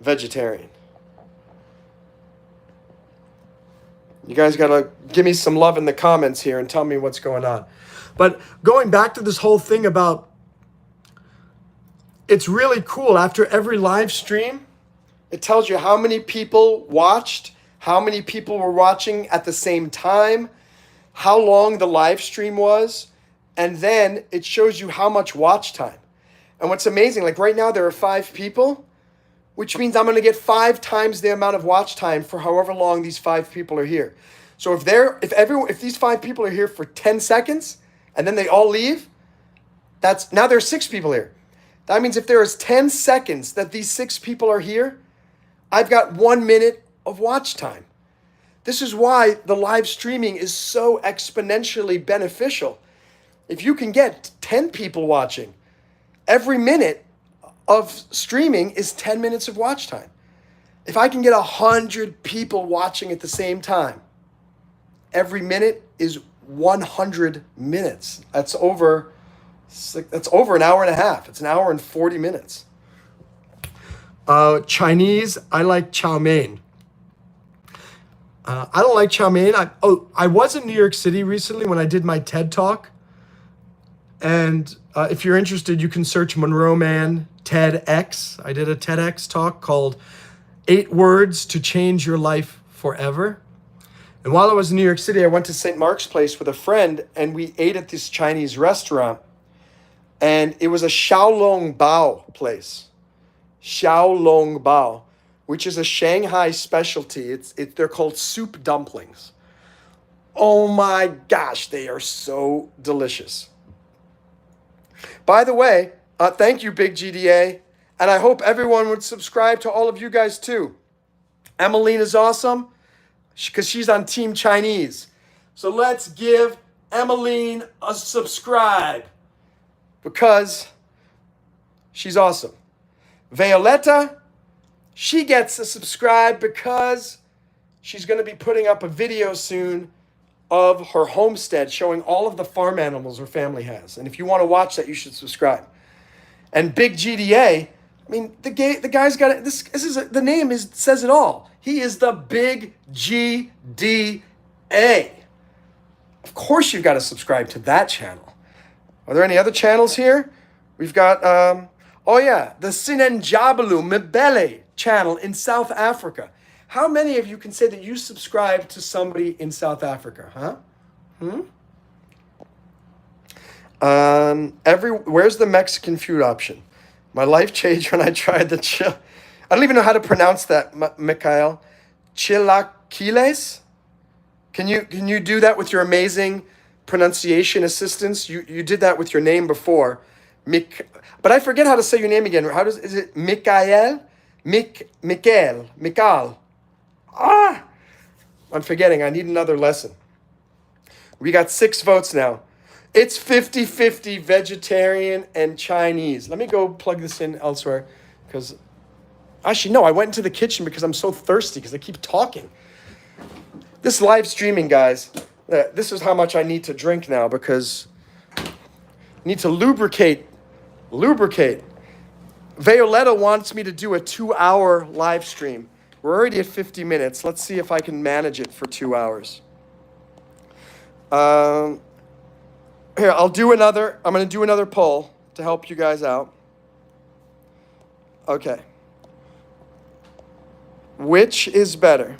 vegetarian. You guys got to give me some love in the comments here and tell me what's going on. But going back to this whole thing about, it's really cool. After every live stream, it tells you how many people watched, how many people were watching at the same time, how long the live stream was, and then it shows you how much watch time. And what's amazing, like right now there are 5 people, which means I'm going to get 5 times the amount of watch time for however long these 5 people are here. So if these 5 people are here for 10 seconds and then they all leave, now there's 6 people here. That means if there is 10 seconds that these 6 people are here, I've got 1 minute of watch time. This is why the live streaming is so exponentially beneficial. If you can get 10 people watching, every minute of streaming is 10 minutes of watch time. If I can get 100 people watching at the same time, every minute is 100 minutes. That's over an hour and a half. It's an hour and 40 minutes. Chinese, I like chow mein. I don't like chow mein. I was in New York City recently when I did my TED Talk. And if you're interested, you can search Monroe Mann TEDx. I did a TEDx talk called 8 Words to Change Your Life Forever. And while I was in New York City, I went to St. Mark's Place with a friend, and we ate at this Chinese restaurant. And it was a Xiaolong Bao place. Xiaolong Bao, which is a Shanghai specialty. They're called soup dumplings. Oh my gosh, they are so delicious. By the way, thank you, Big GDA. And I hope everyone would subscribe to all of you guys too. Emmeline is awesome because she's on Team Chinese. So let's give Emmeline a subscribe because she's awesome. Violetta, she gets a subscribe because she's going to be putting up a video soon of her homestead showing all of the farm animals her family has. And if you want to watch that, you should subscribe. And Big GDA, I mean, the guy's got it. The name says it all. He is the Big GDA. Of course you've got to subscribe to that channel. Are there any other channels here? We've got, the Sinenjabalu Mbele channel in South Africa. How many of you can say that you subscribe to somebody in South Africa, huh? Where's the Mexican food option? My life changed when I tried the I don't even know how to pronounce that, Mikhail. Chilaquiles? Can you do that with your amazing pronunciation assistance? You did that with your name before. But I forget how to say your name again. Is it Mikhail? Mikhail. I'm forgetting. I need another lesson. We got 6 votes now. It's 50-50 vegetarian and Chinese. Let me go plug this in elsewhere because actually, no, I went into the kitchen because I'm so thirsty because I keep talking. This live streaming, guys, this is how much I need to drink now because I need to lubricate. Violetta wants me to do a 2-hour live stream. We're already at 50 minutes. Let's see if I can manage it for 2 hours. Here, I'm going to do another poll to help you guys out. Okay. Which is better?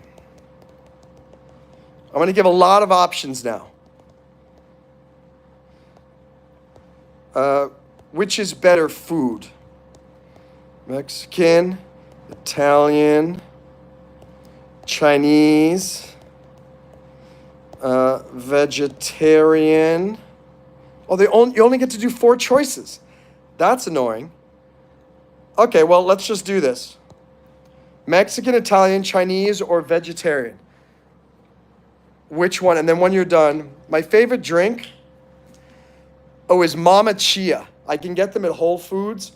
I'm going to give a lot of options now. Which is better food? Mexican, Italian, Chinese, vegetarian. Oh, you only get to do 4 choices. That's annoying. Okay, well, let's just do this. Mexican, Italian, Chinese, or vegetarian? Which one? And then when you're done, my favorite drink, is Mama Chia. I can get them at Whole Foods.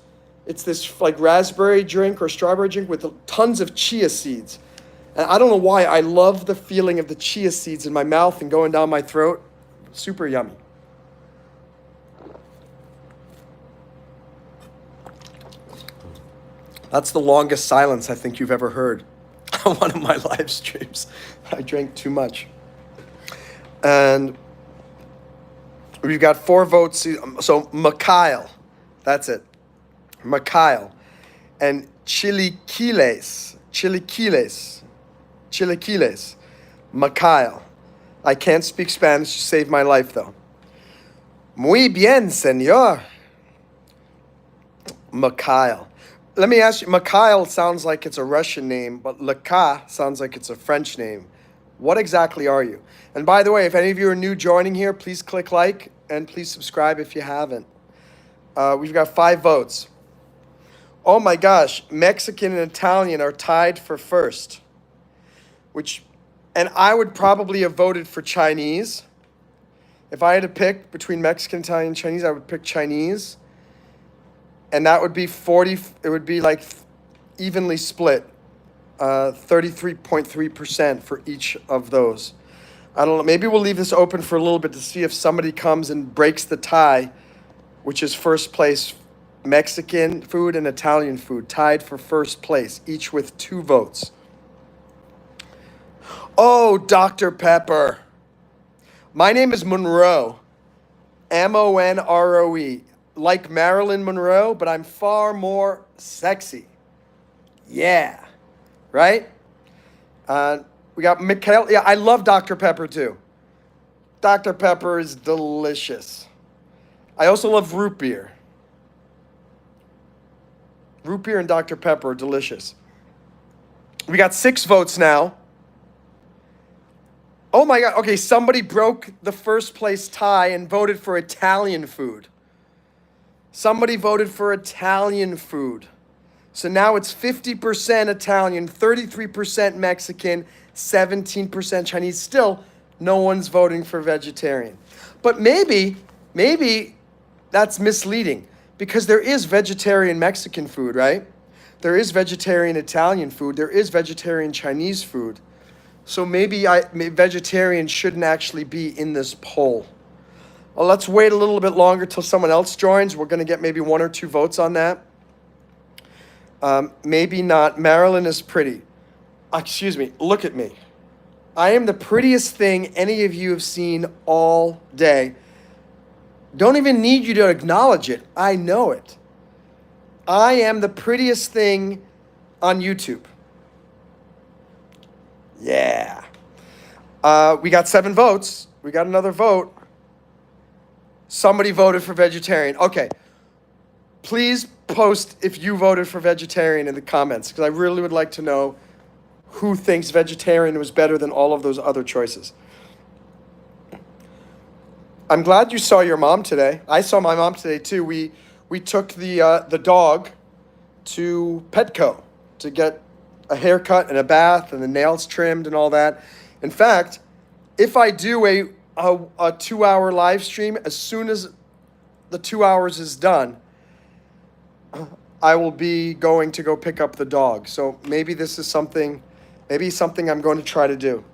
It's this like raspberry drink or strawberry drink with tons of chia seeds. And I don't know why, I love the feeling of the chia seeds in my mouth and going down my throat. Super yummy. That's the longest silence I think you've ever heard on one of my live streams. I drank too much. And we've got 4 votes. So Mikhail, that's it. Mikhail. And Chilaquiles. Mikhail. I can't speak Spanish to save my life though. Muy bien, señor. Mikhail. Let me ask you, Mikhail sounds like it's a Russian name, but Laka sounds like it's a French name. What exactly are you? And by the way, if any of you are new joining here, please click like and please subscribe if you haven't. We've got 5 votes. Oh my gosh, Mexican and Italian are tied for first. And I would probably have voted for Chinese. If I had to pick between Mexican, Italian, and Chinese, I would pick Chinese. And that would be 40, it would be like evenly split, 33.3% for each of those. I don't know, maybe we'll leave this open for a little bit to see if somebody comes and breaks the tie, which is first place, Mexican food and Italian food, tied for first place, each with 2 votes. Oh, Dr. Pepper. My name is Monroe, Monroe. Like Marilyn Monroe, but I'm far more sexy. Yeah, right? We got Mikhail. Yeah, I love Dr. Pepper too. Dr. Pepper is delicious. I also love root beer. Root beer and Dr. Pepper are delicious. We got 6 votes now. Oh my God. Okay, somebody broke the first place tie and voted for Italian food. Somebody voted for Italian food. So now it's 50% Italian, 33% Mexican, 17% Chinese. Still, no one's voting for vegetarian. But maybe that's misleading because there is vegetarian Mexican food, right? There is vegetarian Italian food. There is vegetarian Chinese food. So maybe vegetarian shouldn't actually be in this poll. Well, let's wait a little bit longer till someone else joins. We're going to get maybe 1 or 2 votes on that. Maybe not. Marilyn is pretty. Excuse me. Look at me. I am the prettiest thing any of you have seen all day. Don't even need you to acknowledge it. I know it. I am the prettiest thing on YouTube. Yeah. We got 7 votes. We got another vote. Somebody voted for vegetarian. Okay. Please post if you voted for vegetarian in the comments because I really would like to know who thinks vegetarian was better than all of those other choices. I'm glad you saw your mom today. I saw my mom today too. We took the dog to Petco to get a haircut and a bath and the nails trimmed and all that. In fact, if I do a 2-hour live stream. As soon as the 2 hours is done, I will be going to go pick up the dog. So maybe this is something, I'm going to try to do.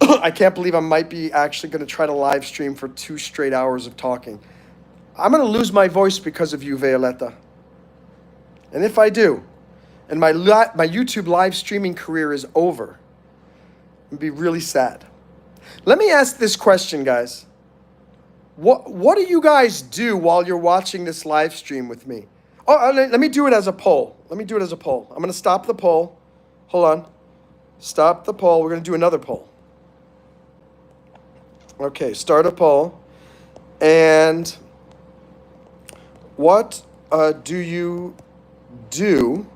I can't believe I might be actually going to try to live stream for 2 straight hours of talking. I'm going to lose my voice because of you, Violetta. And if I do, and my YouTube live streaming career is over, it'd be really sad. Let me ask this question, guys. What do you guys do while you're watching this live stream with me? Oh, let me do it as a poll. I'm going to stop the poll. Hold on. Stop the poll. We're going to do another poll. Okay, start a poll. And what do you do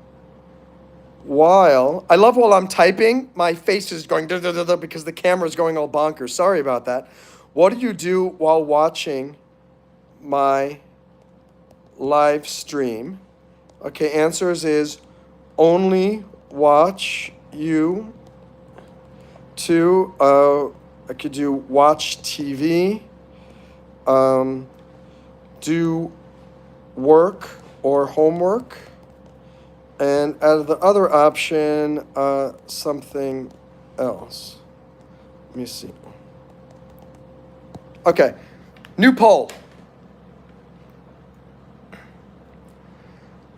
while... I love while I'm typing, my face is going because the camera is going all bonkers. Sorry about that. What do you do while watching my live stream? Okay, answers is only watch you to... I could do watch TV, do work or homework, and out of the other option, something else. Let me see. Okay, new poll.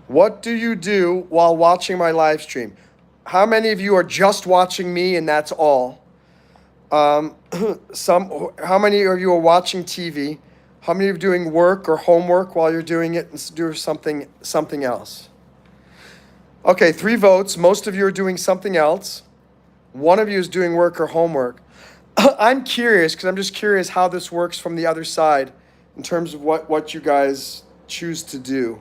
What do you do while watching my live stream? How many of you are just watching me and that's all? How many of you are watching TV? How many of you are doing work or homework while you're doing it and do something else? Okay, 3 votes. Most of you are doing something else. 1 of you is doing work or homework. I'm curious, because I'm just curious how this works from the other side in terms of what you guys choose to do.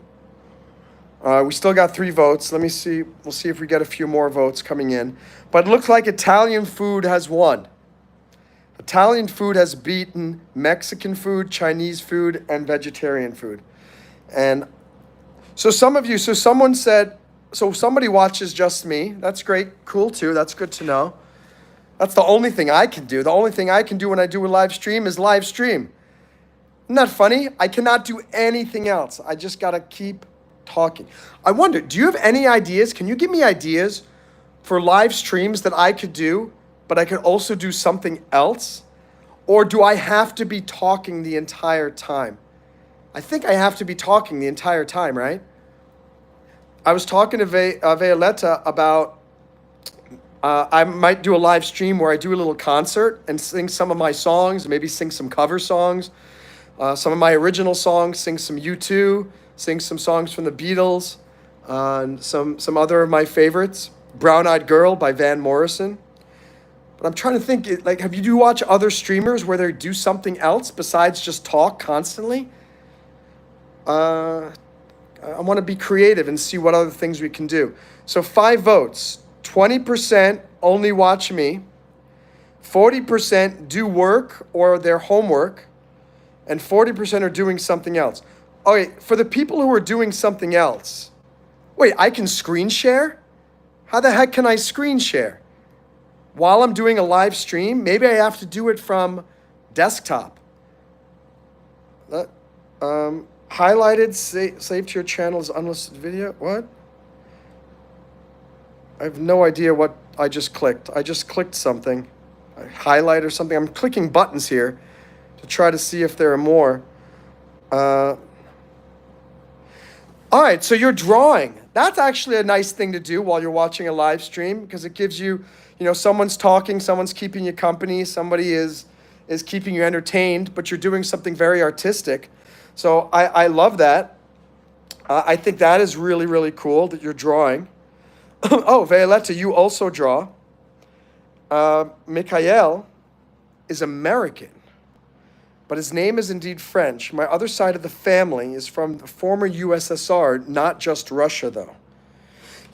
We still got 3 votes. Let me see. We'll see if we get a few more votes coming in. But it looks like Italian food has won. Italian food has beaten Mexican food, Chinese food, and vegetarian food. And so someone said, so somebody watches just me. That's great. Cool too. That's good to know. That's the only thing I can do. The only thing I can do when I do a live stream is live stream. Isn't that funny? I cannot do anything else. I just got to keep talking. I wonder, do you have any ideas? Can you give me ideas for live streams that I could do, but I could also do something else? Or do I have to be talking the entire time? I think I have to be talking the entire time, right? I was talking to Violetta about I might do a live stream where I do a little concert and sing some of my songs, maybe sing some cover songs, some of my original songs, sing some U2, sing some songs from the Beatles, and some other of my favorites. Brown Eyed Girl by Van Morrison. But I'm trying to think, like, do you watch other streamers where they do something else besides just talk constantly? I want to be creative and see what other things we can do. So 5 votes. 20% only watch me. 40% do work or their homework. And 40% are doing something else. Okay, for the people who are doing something else, wait, I can screen share? How the heck can I screen share? While I'm doing a live stream, maybe I have to do it from desktop. Highlighted, save to your channel as unlisted video. What? I have no idea what I just clicked. I just clicked something. A highlight or something. I'm clicking buttons here to try to see if there are more. All right, so you're drawing. That's actually a nice thing to do while you're watching a live stream because it gives you, someone's talking, someone's keeping you company, somebody is keeping you entertained, but you're doing something very artistic. So I love that. I think that is really, really cool that you're drawing. Oh, Violetta, you also draw. Mikhail is American, but his name is indeed French. My other side of the family is from the former USSR, not just Russia, though.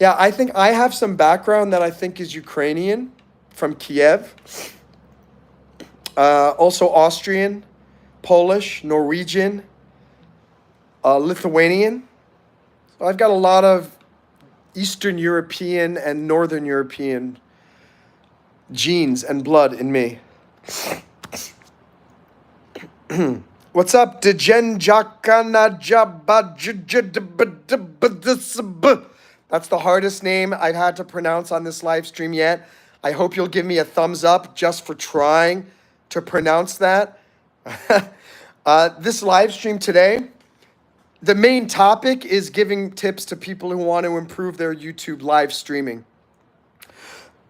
Yeah, I think I have some background that I think is Ukrainian, from Kiev. Also Austrian, Polish, Norwegian, Lithuanian. So I've got a lot of Eastern European and Northern European genes and blood in me. What's up, That's the hardest name I've had to pronounce on this live stream yet. I hope you'll give me a thumbs up just for trying to pronounce that. This live stream today, the main topic is giving tips to people who want to improve their YouTube live streaming.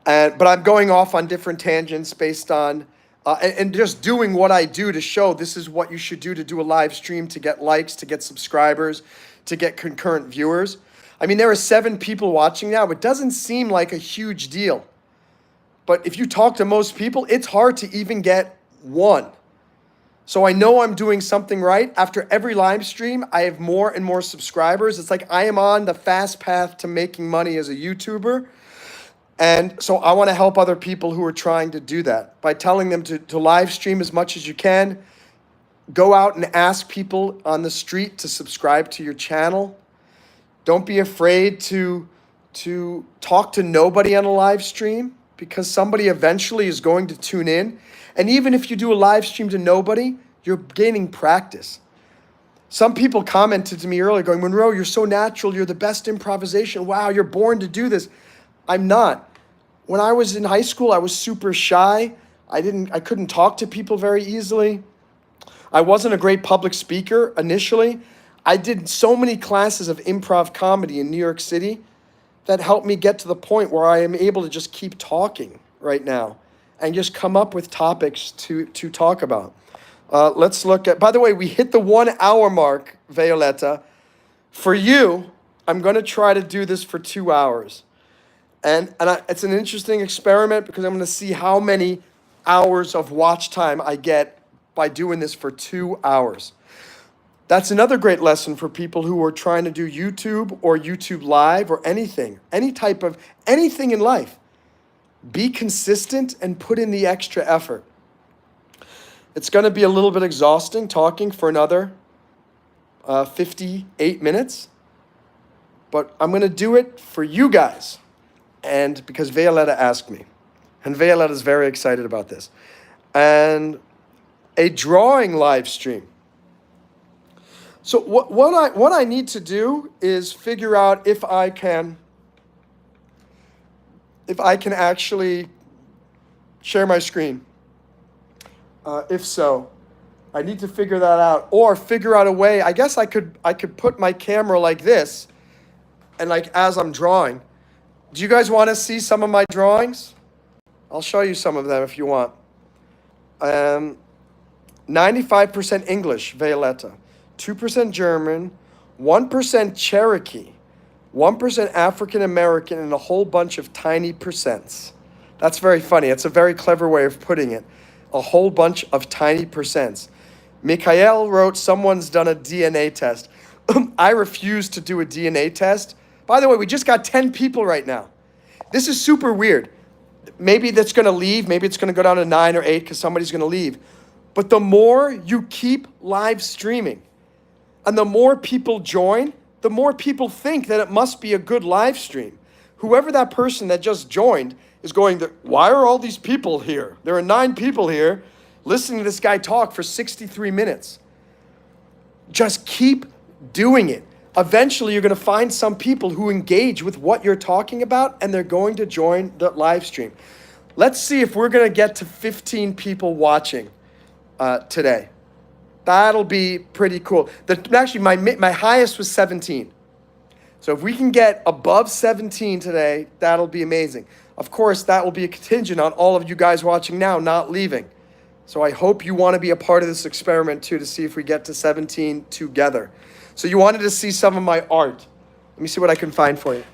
But I'm going off on different tangents based on, and just doing what I do to show this is what you should do to do a live stream, to get likes, to get subscribers, to get concurrent viewers. I mean, there are 7 people watching now. It doesn't seem like a huge deal. But if you talk to most people, it's hard to even get 1. So I know I'm doing something right. After every live stream, I have more and more subscribers. It's like I am on the fast path to making money as a YouTuber. And so I want to help other people who are trying to do that by telling them to live stream as much as you can. Go out and ask people on the street to subscribe to your channel. Don't be afraid to talk to nobody on a live stream, because somebody eventually is going to tune in. And even if you do a live stream to nobody, you're gaining practice. Some people commented to me earlier going, Monroe, you're so natural. You're the best improvisation. Wow, you're born to do this. I'm not. When I was in high school, I was super shy. I couldn't talk to people very easily. I wasn't a great public speaker initially. I did so many classes of improv comedy in New York City that helped me get to the point where I am able to just keep talking right now and just come up with topics to talk about. Let's look at, by the way, we hit the 1 hour mark, Violetta. For you, I'm going to try to do this for 2 hours. It's an interesting experiment because I'm going to see how many hours of watch time I get by doing this for 2 hours. That's another great lesson for people who are trying to do YouTube or YouTube Live or anything, anything in life. Be consistent and put in the extra effort. It's going to be a little bit exhausting talking for another 58 minutes, but I'm going to do it for you guys. And because Violetta asked me, and Violetta is very excited about this, and a drawing live stream. So what I need to do is figure out if I can actually share my screen. If so, I need to figure that out, or figure out a way. I guess I could put my camera like this, and like as I'm drawing. Do you guys want to see some of my drawings? I'll show you some of them if you want. 95% English, Violetta. 2% German, 1% Cherokee, 1% African American, and a whole bunch of tiny percents. That's very funny. It's a very clever way of putting it. A whole bunch of tiny percents. Mikhail wrote, someone's done a DNA test. I refuse to do a DNA test. By the way, we just got 10 people right now. This is super weird. Maybe that's going to leave. Maybe it's going to go down to 9 or 8 because somebody's going to leave. But the more you keep live streaming and the more people join, the more people think that it must be a good live stream. Whoever that person that just joined is going, why are all these people here? There are 9 people here listening to this guy talk for 63 minutes. Just keep doing it. Eventually, you're going to find some people who engage with what you're talking about, and they're going to join the live stream. Let's see if we're going to get to 15 people watching today. That'll be pretty cool. Actually, my highest was 17. So if we can get above 17 today, that'll be amazing. Of course, that will be a contingent on all of you guys watching now not leaving. So I hope you want to be a part of this experiment too, to see if we get to 17 together. So you wanted to see some of my art. Let me see what I can find for you.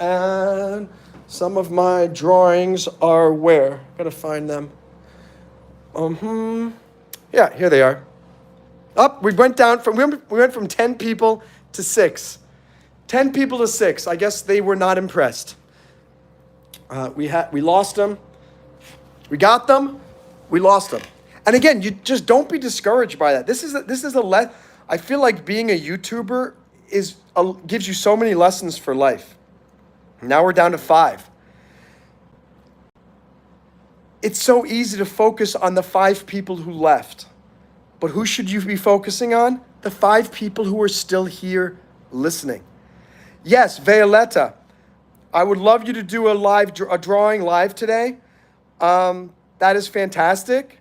And some of my drawings are where? Gotta find them. Yeah, here they are. We went from 10 people to 6. 10 people to 6. I guess they were not impressed. We lost them. We got them. We lost them. And again, you just don't be discouraged by that. I feel like being a YouTuber gives you so many lessons for life. Now we're down to 5. It's so easy to focus on the 5 people who left. But who should you be focusing on? The 5 people who are still here listening. Yes, Violetta, I would love you to do a drawing live today. That is fantastic.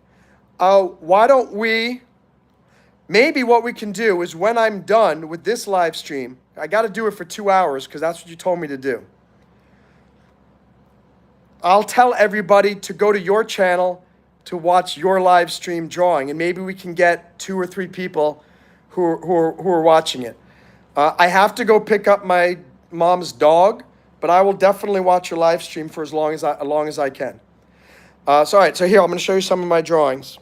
Why don't we, maybe what we can do is when I'm done with this live stream, I got to do it for 2 hours because that's what you told me to do. I'll tell everybody to go to your channel to watch your live stream drawing, and maybe we can get 2 or 3 people who are watching it. I have to go pick up my mom's dog, but I will definitely watch your live stream for as long as I can. All right, so here I'm going to show you some of my drawings.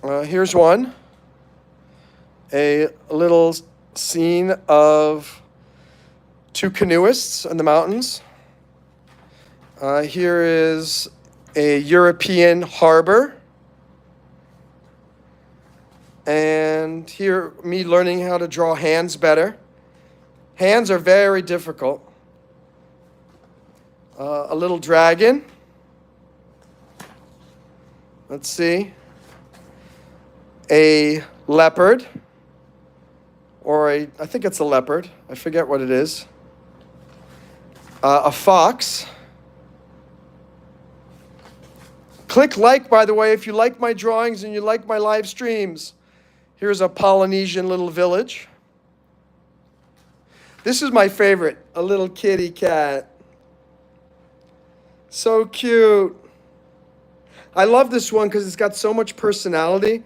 Here's one, a little scene of 2 canoeists in the mountains. Here is a European harbor. And here, me learning how to draw hands better. Hands are very difficult. A little dragon. Let's see. A leopard. I think it's a leopard. I forget what it is. A fox. Click like, by the way, if you like my drawings and you like my live streams. Here's a Polynesian little village. This is my favorite, a little kitty cat. So cute. I love this one because it's got so much personality,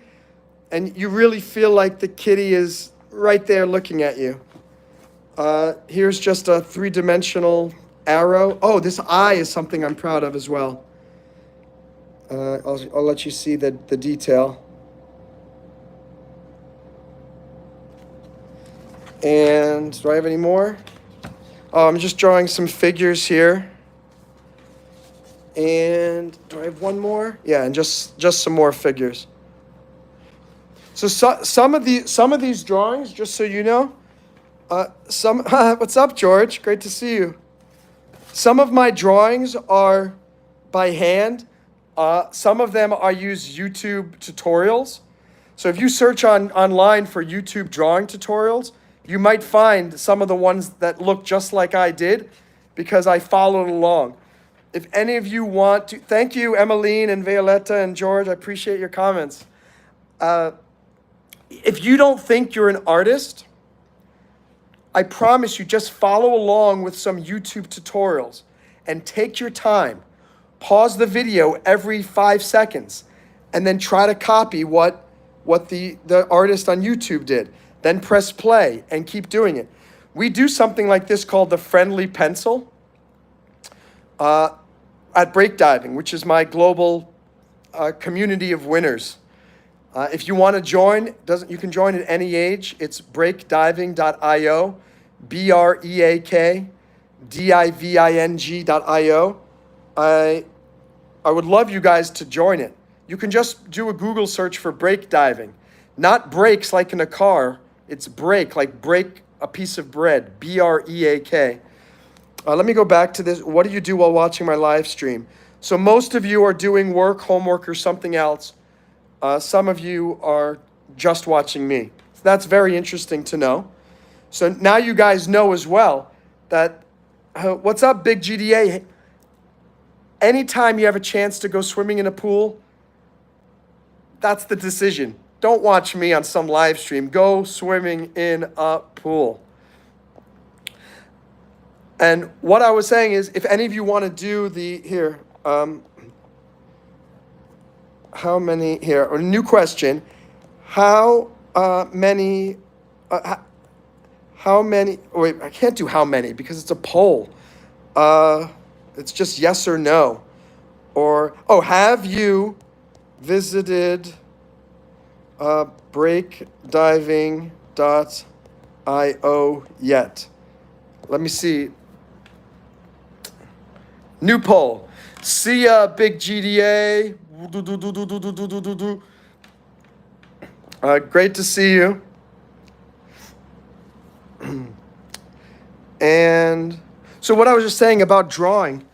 and you really feel like the kitty is right there looking at you. Here's just a 3-dimensional arrow. Oh, this eye is something I'm proud of as well. I'll let you see the detail. And do I have any more? Oh, I'm just drawing some figures here. And do I have one more? Yeah, and just some more figures. So some of these drawings, just so you know, what's up, George? Great to see you. Some of my drawings are by hand. Some of them I use YouTube tutorials. So if you search online for YouTube drawing tutorials, you might find some of the ones that look just like I did because I followed along. If any of you want to, thank you, Emmeline and Violetta and George. I appreciate your comments. If you don't think you're an artist, I promise you, just follow along with some YouTube tutorials and take your time. Pause the video every 5 seconds and then try to copy what the artist on YouTube did. Then press play and keep doing it. We do something like this called the friendly pencil at breakdiving, which is my global community of winners. If you want to join, you can join at any age. It's breakdiving.io, breakdiving.io. I would love you guys to join it. You can just do a Google search for breakdiving. Not brakes like in a car. It's break, like break a piece of bread. B-R-E-A-K. Let me go back to this. What do you do while watching my live stream? So most of you are doing work, homework, or something else. Some of you are just watching me. So that's very interesting to know. So now you guys know as well that, what's up, Big GDA? Anytime you have a chance to go swimming in a pool, that's the decision. Don't watch me on some live stream. Go swimming in a pool. And what I was saying is, if any of you want to do how many, here, a new question, how many, wait, I can't do how many because it's a poll. It's just yes or no. Or, have you visited breakdiving.io yet? Let me see. New poll. See ya, Big GDA. Great to see you. And so what I was just saying about drawing,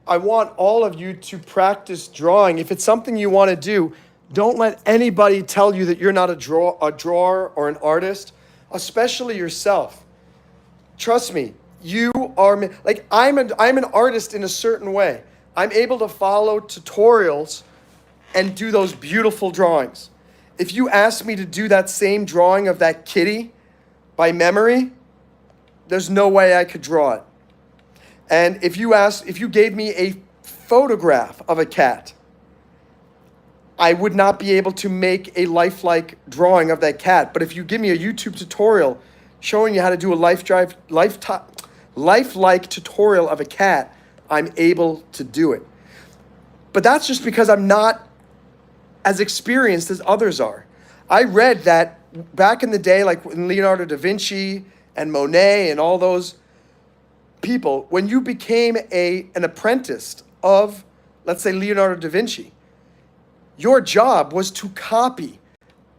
I want all of you to practice drawing. If it's something you want to do, Don't let anybody tell you that you're not a drawer or an artist, especially yourself. Trust me, you are, like, I'm an artist in a certain way. I'm able to follow tutorials and do those beautiful drawings. If you ask me to do that same drawing of that kitty by memory, there's no way I could draw it. And if you gave me a photograph of a cat, I would not be able to make a lifelike drawing of that cat. But if you give me a YouTube tutorial showing you how to do a lifelike tutorial of a cat, I'm able to do it. But that's just because I'm not as experienced as others are. I read that back in the day, like Leonardo da Vinci and Monet and all those people, when you became an apprentice of, let's say, Leonardo da Vinci, your job was to copy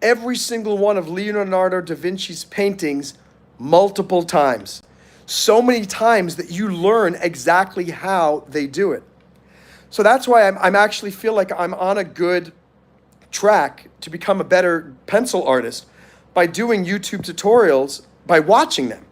every single one of Leonardo da Vinci's paintings multiple times. So many times that you learn exactly how they do it. So that's why I'm actually feel like I'm on a good track to become a better pencil artist by doing YouTube tutorials, by watching them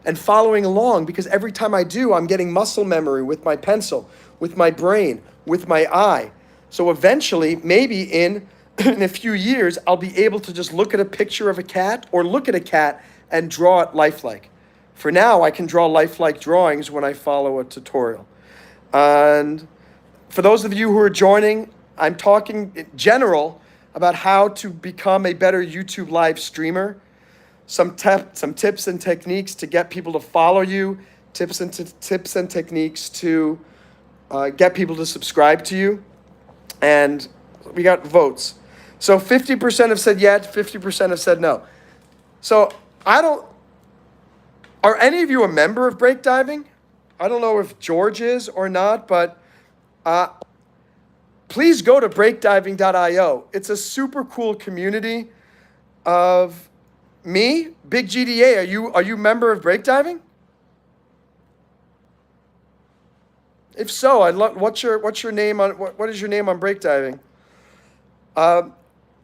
and following along, because every time I do, I'm getting muscle memory with my pencil, with my brain, with my eye. So eventually, maybe in a few years, I'll be able to just look at a picture of a cat or look at a cat and draw it lifelike. For now, I can draw lifelike drawings when I follow a tutorial. And for those of you who are joining, I'm talking in general about how to become a better YouTube live streamer. Some tips and techniques to get people to follow you, tips and techniques to get people to subscribe to you. And we got votes. So 50% have said yes, 50% have said no. So are any of you a member of Breakdiving? I don't know if George is or not, but please go to breakdiving.io. It's a super cool community of me, Big GDA. Are you a member of Breakdiving? If so, I'd love. What's your name on what is your name on Breakdiving?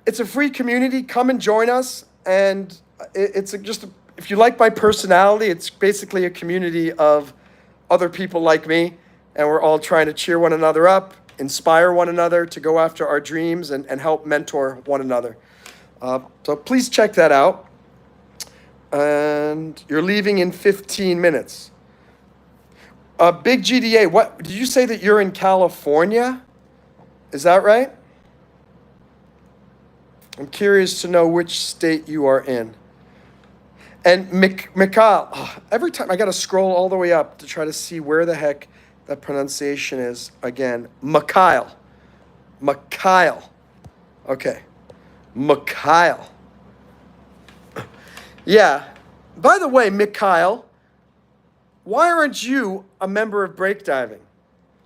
It's a free community. Come and join us. And if you like my personality, it's basically a community of other people like me, and we're all trying to cheer one another up, inspire one another to go after our dreams, and help mentor one another. So please check that out. And you're leaving in 15 minutes. Big GDA, what did you say that you're in California? Is that right? I'm curious to know which state you are in. And Mikhail, every time I got to scroll all the way up to try to see where the heck that pronunciation is again. Mikhail. Okay. Mikhail. Yeah. By the way, Mikhail, why aren't you a member of Breakdiving?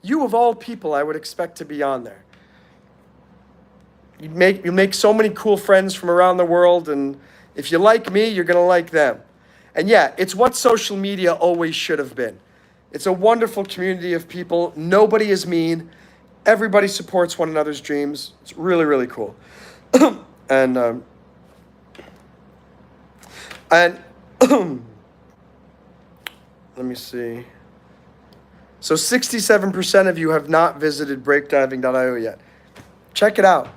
You of all people, I would expect to be on there. You make so many cool friends from around the world, and if you like me, you're gonna like them. And yeah, it's what social media always should have been. It's a wonderful community of people. Nobody is mean. Everybody supports one another's dreams. It's really, really cool. And let me see. So 67% of you have not visited breakdiving.io yet. Check it out.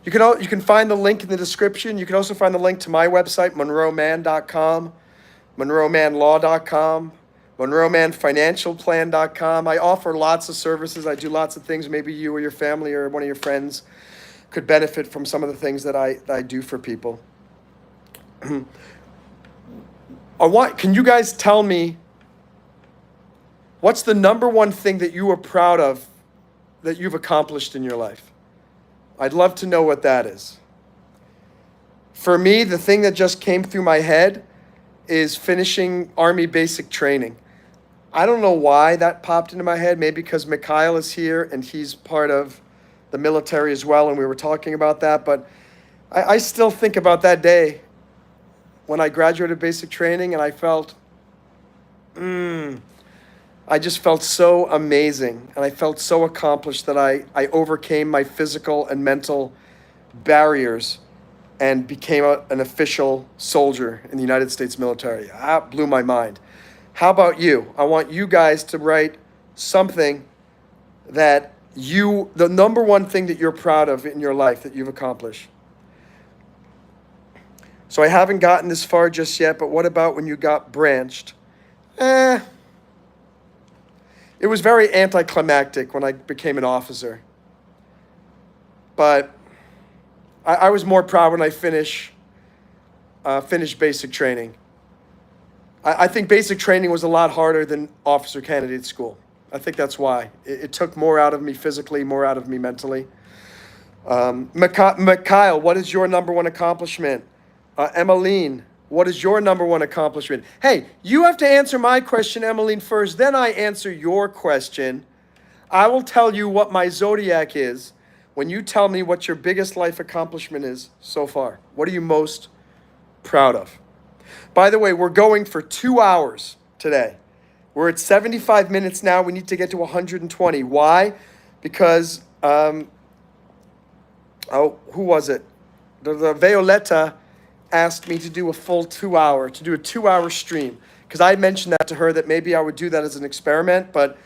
You can find the link in the description. You can also find the link to my website, monroemann.com, monroemannlaw.com, monroemannfinancialplan.com. I offer lots of services. I do lots of things. Maybe you or your family or one of your friends could benefit from some of the things that I do for people. Can you guys tell me what's the number one thing that you are proud of that you've accomplished in your life? I'd love to know what that is. For me, the thing that just came through my head is finishing Army basic training. I don't know why that popped into my head. Maybe because Mikhail is here and he's part of the military as well, and we were talking about that. But I still think about that day when I graduated basic training, and I felt, I just felt so amazing, and I felt so accomplished that I overcame my physical and mental barriers and became an official soldier in the United States military. That blew my mind. How about you? I want you guys to write something that the number one thing that you're proud of in your life that you've accomplished. So I haven't gotten this far just yet, but what about when you got branched? It was very anticlimactic when I became an officer. But I was more proud when I finished basic training. I think basic training was a lot harder than officer candidate school. I think that's why. It took more out of me physically, more out of me mentally. Mikhail, what is your number one accomplishment? Emmeline, what is your number one accomplishment? Hey, you have to answer my question, Emmeline, first. Then I answer your question. I will tell you what my zodiac is when you tell me what your biggest life accomplishment is so far. What are you most proud of? By the way, we're going for 2 hours today. We're at 75 minutes now. We need to get to 120. Why? Because, who was it? The Violetta asked me to do a full 2 hour, to do a 2 hour stream. Because I mentioned that to her that maybe I would do that as an experiment, but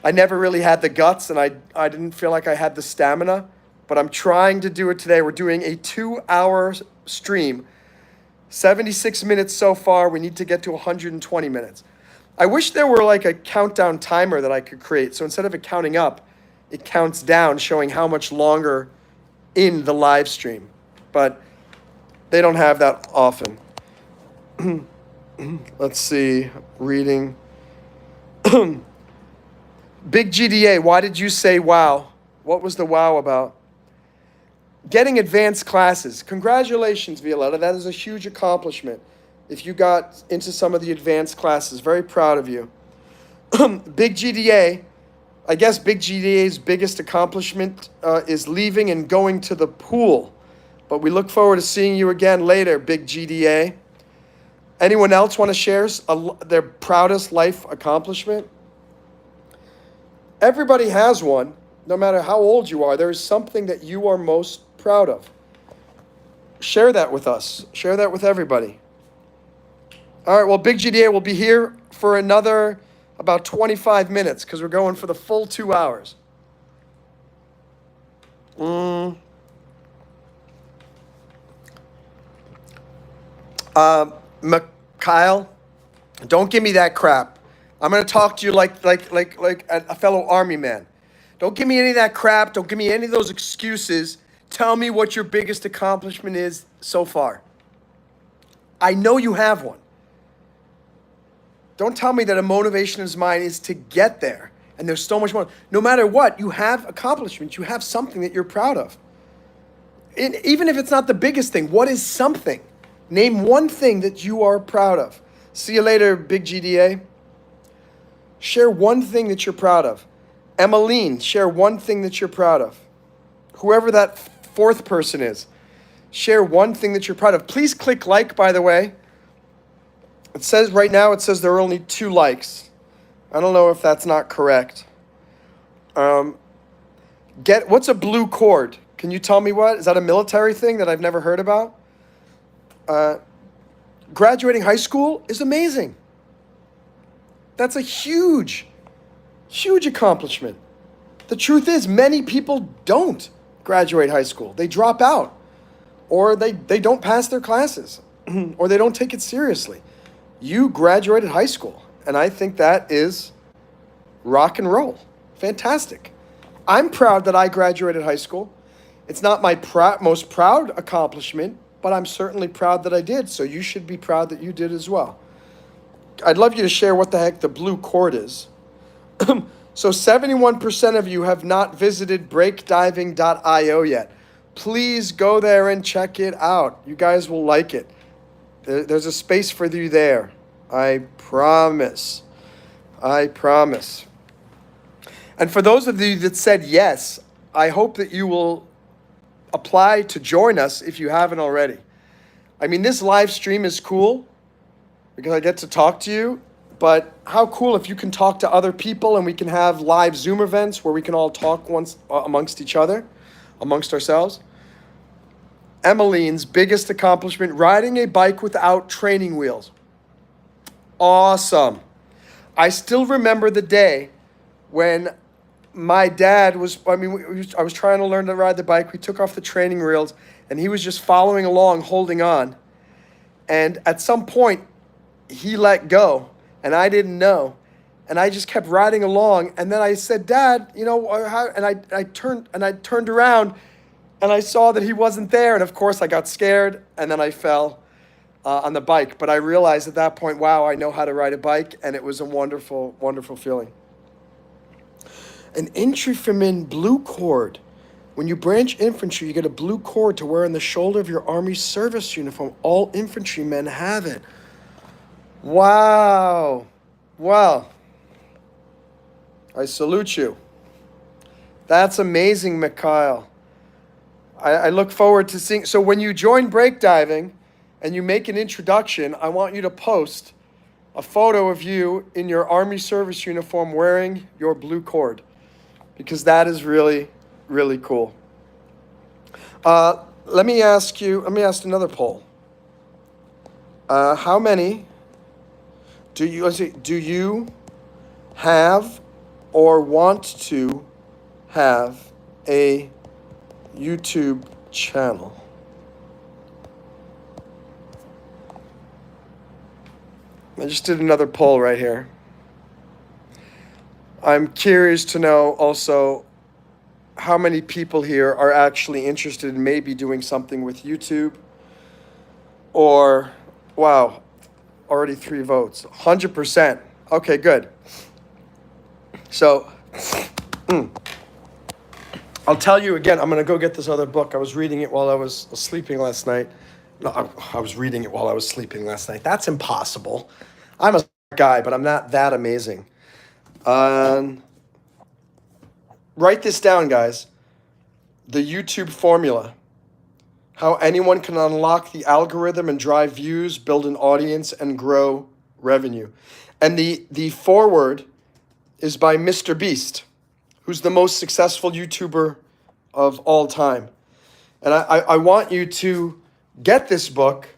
I never really had the guts and I didn't feel like I had the stamina. But I'm trying to do it today. We're doing a 2 hour stream. 76 minutes so far. We need to get to 120 minutes. I wish there were like a countdown timer that I could create. So instead of it counting up, it counts down, showing how much longer in the live stream. But they don't have that often. Let's see. Reading. Big GDA, why did you say wow? What was the wow about? Getting advanced classes. Congratulations, Violetta. That is a huge accomplishment. If you got into some of the advanced classes, very proud of you. Big GDA, I guess Big GDA's biggest accomplishment is leaving and going to the pool. But we look forward to seeing you again later, Big GDA. Anyone else want to share their proudest life accomplishment? Everybody has one, no matter how old you are. There is something that you are most proud of. Share that with us. Share that with everybody. All right, well, Big GDA will be here for another about 25 minutes because we're going for the full 2 hours. Kyle, don't give me that crap. I'm going to talk to you like a fellow army man. Don't give me any of that crap. Don't give me any of those excuses. Tell me what your biggest accomplishment is so far. I know you have one. Don't tell me that a motivation is mine is to get there. And there's so much more. No matter what, you have accomplishments. You have something that you're proud of. And even if it's not the biggest thing, what is something? Name one thing that you are proud of. See you later, Big GDA. Share one thing that you're proud of. Emmeline, share one thing that you're proud of. Whoever that fourth person is, share one thing that you're proud of. Please click like, by the way. It says right now, it says there are only 2 likes. I don't know if that's not correct. What's a blue cord? Can you tell me what? Is that a military thing that I've never heard about? Graduating high school is amazing. That's a huge, huge accomplishment. The truth is, many people don't graduate high school. They drop out, or they don't pass their classes, or they don't take it seriously. You graduated high school, and I think that is rock and roll. Fantastic. I'm proud that I graduated high school. It's not my most proud accomplishment, but I'm certainly proud that I did, so you should be proud that you did as well. I'd love you to share what the heck the blue cord is. So 71% of you have not visited breakdiving.io yet. Please go there and check it out. You guys will like it. There's a space for you there. I promise. I promise. And for those of you that said yes, I hope that you will apply to join us if you haven't already. I mean, this live stream is cool because I get to talk to you, but how cool if you can talk to other people and we can have live Zoom events where we can all talk amongst each other, amongst ourselves. Emmeline's biggest accomplishment, riding a bike without training wheels. Awesome. I still remember the day when my dad was, I was trying to learn to ride the bike. We took off the training wheels and he was just following along, holding on. And at some point, he let go and I didn't know. And I just kept riding along. And then I said, Dad, you know, how, and I turned around and I saw that he wasn't there. And of course I got scared and then I fell on the bike. But I realized at that point, wow, I know how to ride a bike. And it was a wonderful, wonderful feeling. An infantryman blue cord. When you branch infantry, you get a blue cord to wear on the shoulder of your Army service uniform. All infantrymen have it. Wow. Well, I salute you. That's amazing, Mikhail. I look forward to seeing. So when you join breakdiving and you make an introduction, I want you to post a photo of you in your Army service uniform wearing your blue cord, because that is really, really cool. Let me ask another poll. How many do you have or want to have a YouTube channel? I just did another poll right here. I'm curious to know also how many people here are actually interested in maybe doing something with YouTube. Or, wow, already 3 votes. 100%. Okay, good. So, I'll tell you again, I'm going to go get this other book. I was reading it while I was sleeping last night. No, I was reading it while I was sleeping last night. That's impossible. I'm a guy, but I'm not that amazing. Write this down, guys. The YouTube formula. How anyone can unlock the algorithm and drive views, build an audience, and grow revenue. And the foreword is by Mr. Beast, who's the most successful YouTuber of all time. And I want you to get this book.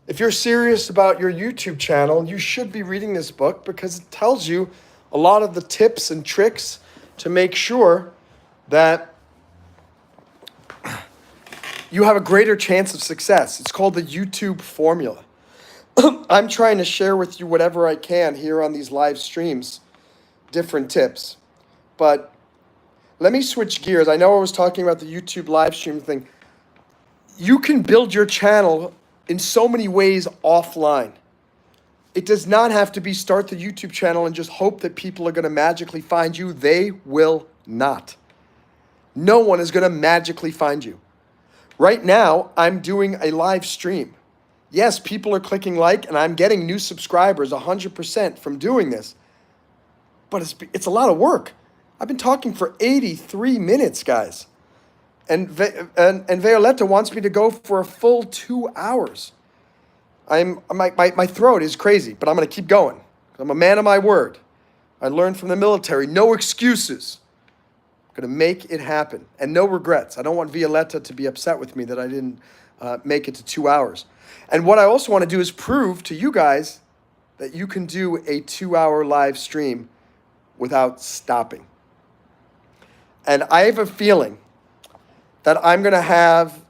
If you're serious about your YouTube channel, you should be reading this book because it tells you a lot of the tips and tricks to make sure that you have a greater chance of success. It's called the YouTube formula. I'm trying to share with you whatever I can here on these live streams, different tips. But let me switch gears. I know I was talking about the YouTube live stream thing. You can build your channel in so many ways offline. It does not have to be start the YouTube channel and just hope that people are going to magically find you. They will not. No one is going to magically find you. Right now, I'm doing a live stream. Yes, people are clicking like, and I'm getting new subscribers 100% from doing this. But it's a lot of work. I've been talking for 83 minutes, guys. And Violetta wants me to go for a full 2 hours. My throat is crazy, but I'm going to keep going. I'm a man of my word. I learned from the military, no excuses. I'm going to make it happen, and no regrets. I don't want Violetta to be upset with me that I didn't make it to 2 hours. And what I also want to do is prove to you guys that you can do a 2-hour live stream without stopping. And I have a feeling that I'm going to have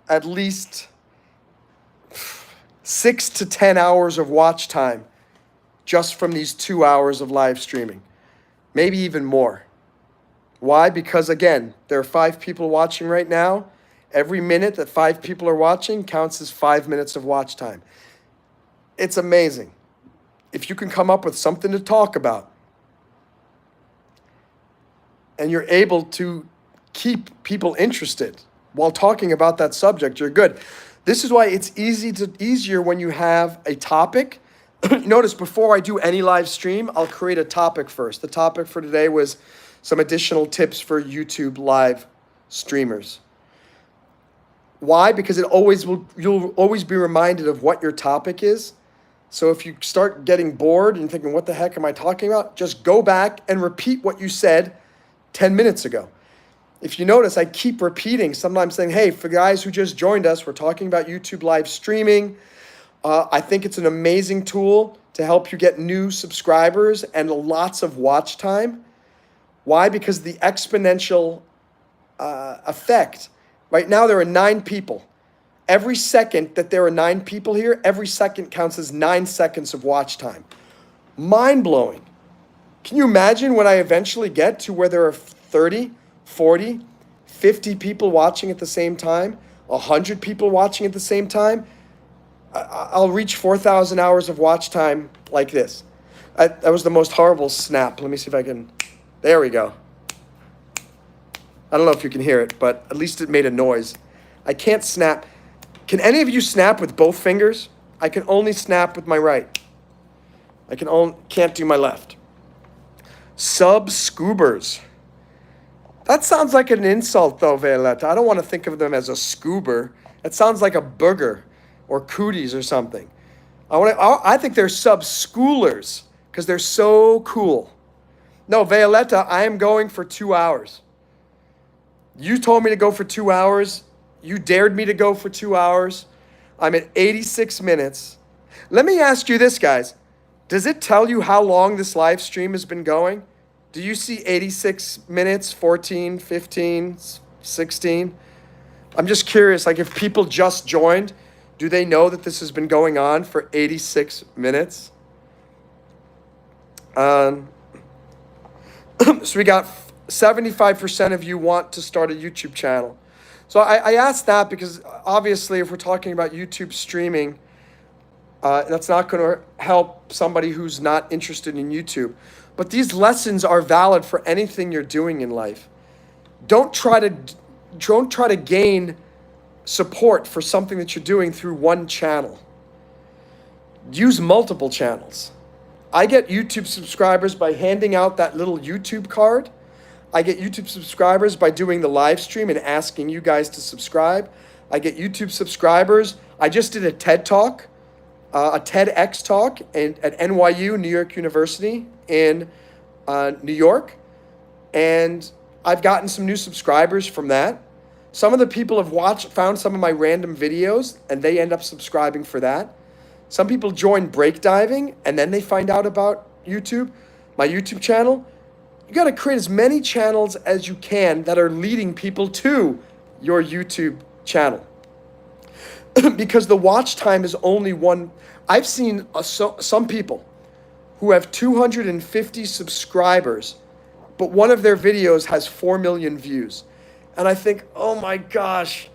at least 6 to 10 hours of watch time just from these 2 hours of live streaming, maybe even more. Why? Because again, there are 5 people watching right now. Every minute that 5 people are watching counts as 5 minutes of watch time. It's amazing. If you can come up with something to talk about and you're able to keep people interested while talking about that subject, you're good. This is why it's easier when you have a topic. Notice before I do any live stream, I'll create a topic first. The topic for today was some additional tips for YouTube live streamers. Why? Because you'll always be reminded of what your topic is. So if you start getting bored and thinking, what the heck am I talking about? Just go back and repeat what you said 10 minutes ago. If you notice, I keep repeating, sometimes saying, hey, for guys who just joined us, we're talking about YouTube live streaming. I think it's an amazing tool to help you get new subscribers and lots of watch time. Why? Because the exponential effect. Right now, there are 9 people. Every second that there are 9 people here, every second counts as 9 seconds of watch time. Mind-blowing. Can you imagine when I eventually get to where there are 30, 40, 50 people watching at the same time, 100 people watching at the same time? I'll reach 4,000 hours of watch time like this. That was the most horrible snap. Let me see if I can. There we go. I don't know if you can hear it, but at least it made a noise. I can't snap. Can any of you snap with both fingers? I can only snap with my right. Can't do my left. Sub-scoobers. That sounds like an insult, though, Violetta. I don't want to think of them as a scoober. It sounds like a booger or cooties or something. I think they're sub-schoolers because they're so cool. No, Violetta, I am going for 2 hours. You told me to go for 2 hours. You dared me to go for 2 hours. I'm at 86 minutes. Let me ask you this, guys. Does it tell you how long this live stream has been going? Do you see 86 minutes, 14, 15, 16? I'm just curious, like if people just joined, do they know that this has been going on for 86 minutes? So we got 75% of you want to start a YouTube channel. So I asked that because obviously if we're talking about YouTube streaming, that's not going to help somebody who's not interested in YouTube. But these lessons are valid for anything you're doing in life. Don't try to gain support for something that you're doing through one channel. Use multiple channels. I get YouTube subscribers by handing out that little YouTube card. I get YouTube subscribers by doing the live stream and asking you guys to subscribe. I get YouTube subscribers. I just did a TED Talk, a TEDx talk at NYU, New York University in New York. And I've gotten some new subscribers from that. Some of the people have found some of my random videos and they end up subscribing for that. Some people join break diving and then they find out about YouTube, my YouTube channel. You got to create as many channels as you can that are leading people to your YouTube channel. Because the watch time is only one. I've seen some people who have 250 subscribers, but one of their videos has 4 million views. And I think, oh my gosh,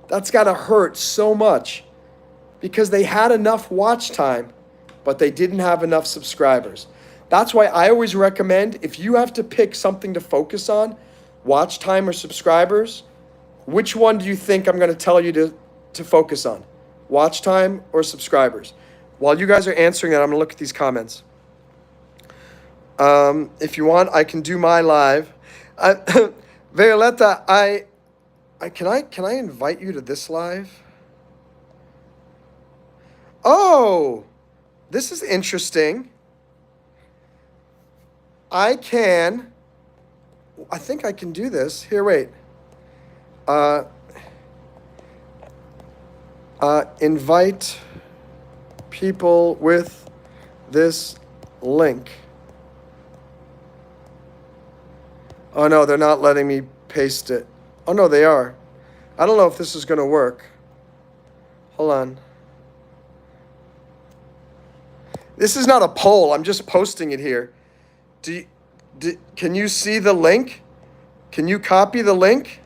that's got to hurt so much because they had enough watch time, but they didn't have enough subscribers. That's why I always recommend if you have to pick something to focus on, watch time or subscribers, which one do you think I'm going to tell you to focus on? Watch time or subscribers? While you guys are answering that, I'm going to look at these comments. If you want, I can do my live. Violetta, can I invite you to this live? Oh, this is interesting. I think I can do this. Here, wait. Invite people with this link. Oh no, they're not letting me paste it. Oh no, they are. I don't know if this is going to work. Hold on. This is not a poll. I'm just posting it here. Can you see the link? Can you copy the link?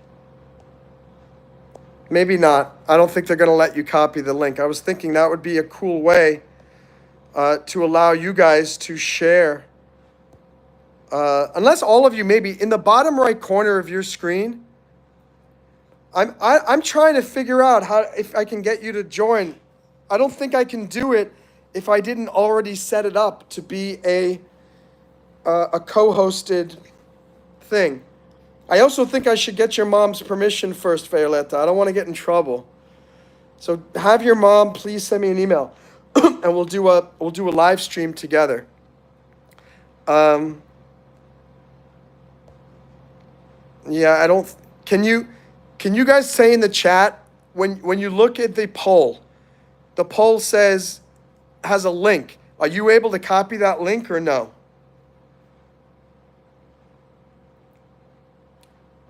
Maybe not. I don't think they're going to let you copy the link. I was thinking that would be a cool way to allow you guys to share. Unless all of you, maybe in the bottom right corner of your screen, I'm trying to figure out if I can get you to join. I don't think I can do it if I didn't already set it up to be a co-hosted thing. I also think I should get your mom's permission first, Violetta. I don't want to get in trouble. So have your mom please send me an email, and we'll do a live stream together. Yeah, Can you guys say in the chat, when you look at the poll says, has a link. Are you able to copy that link or no?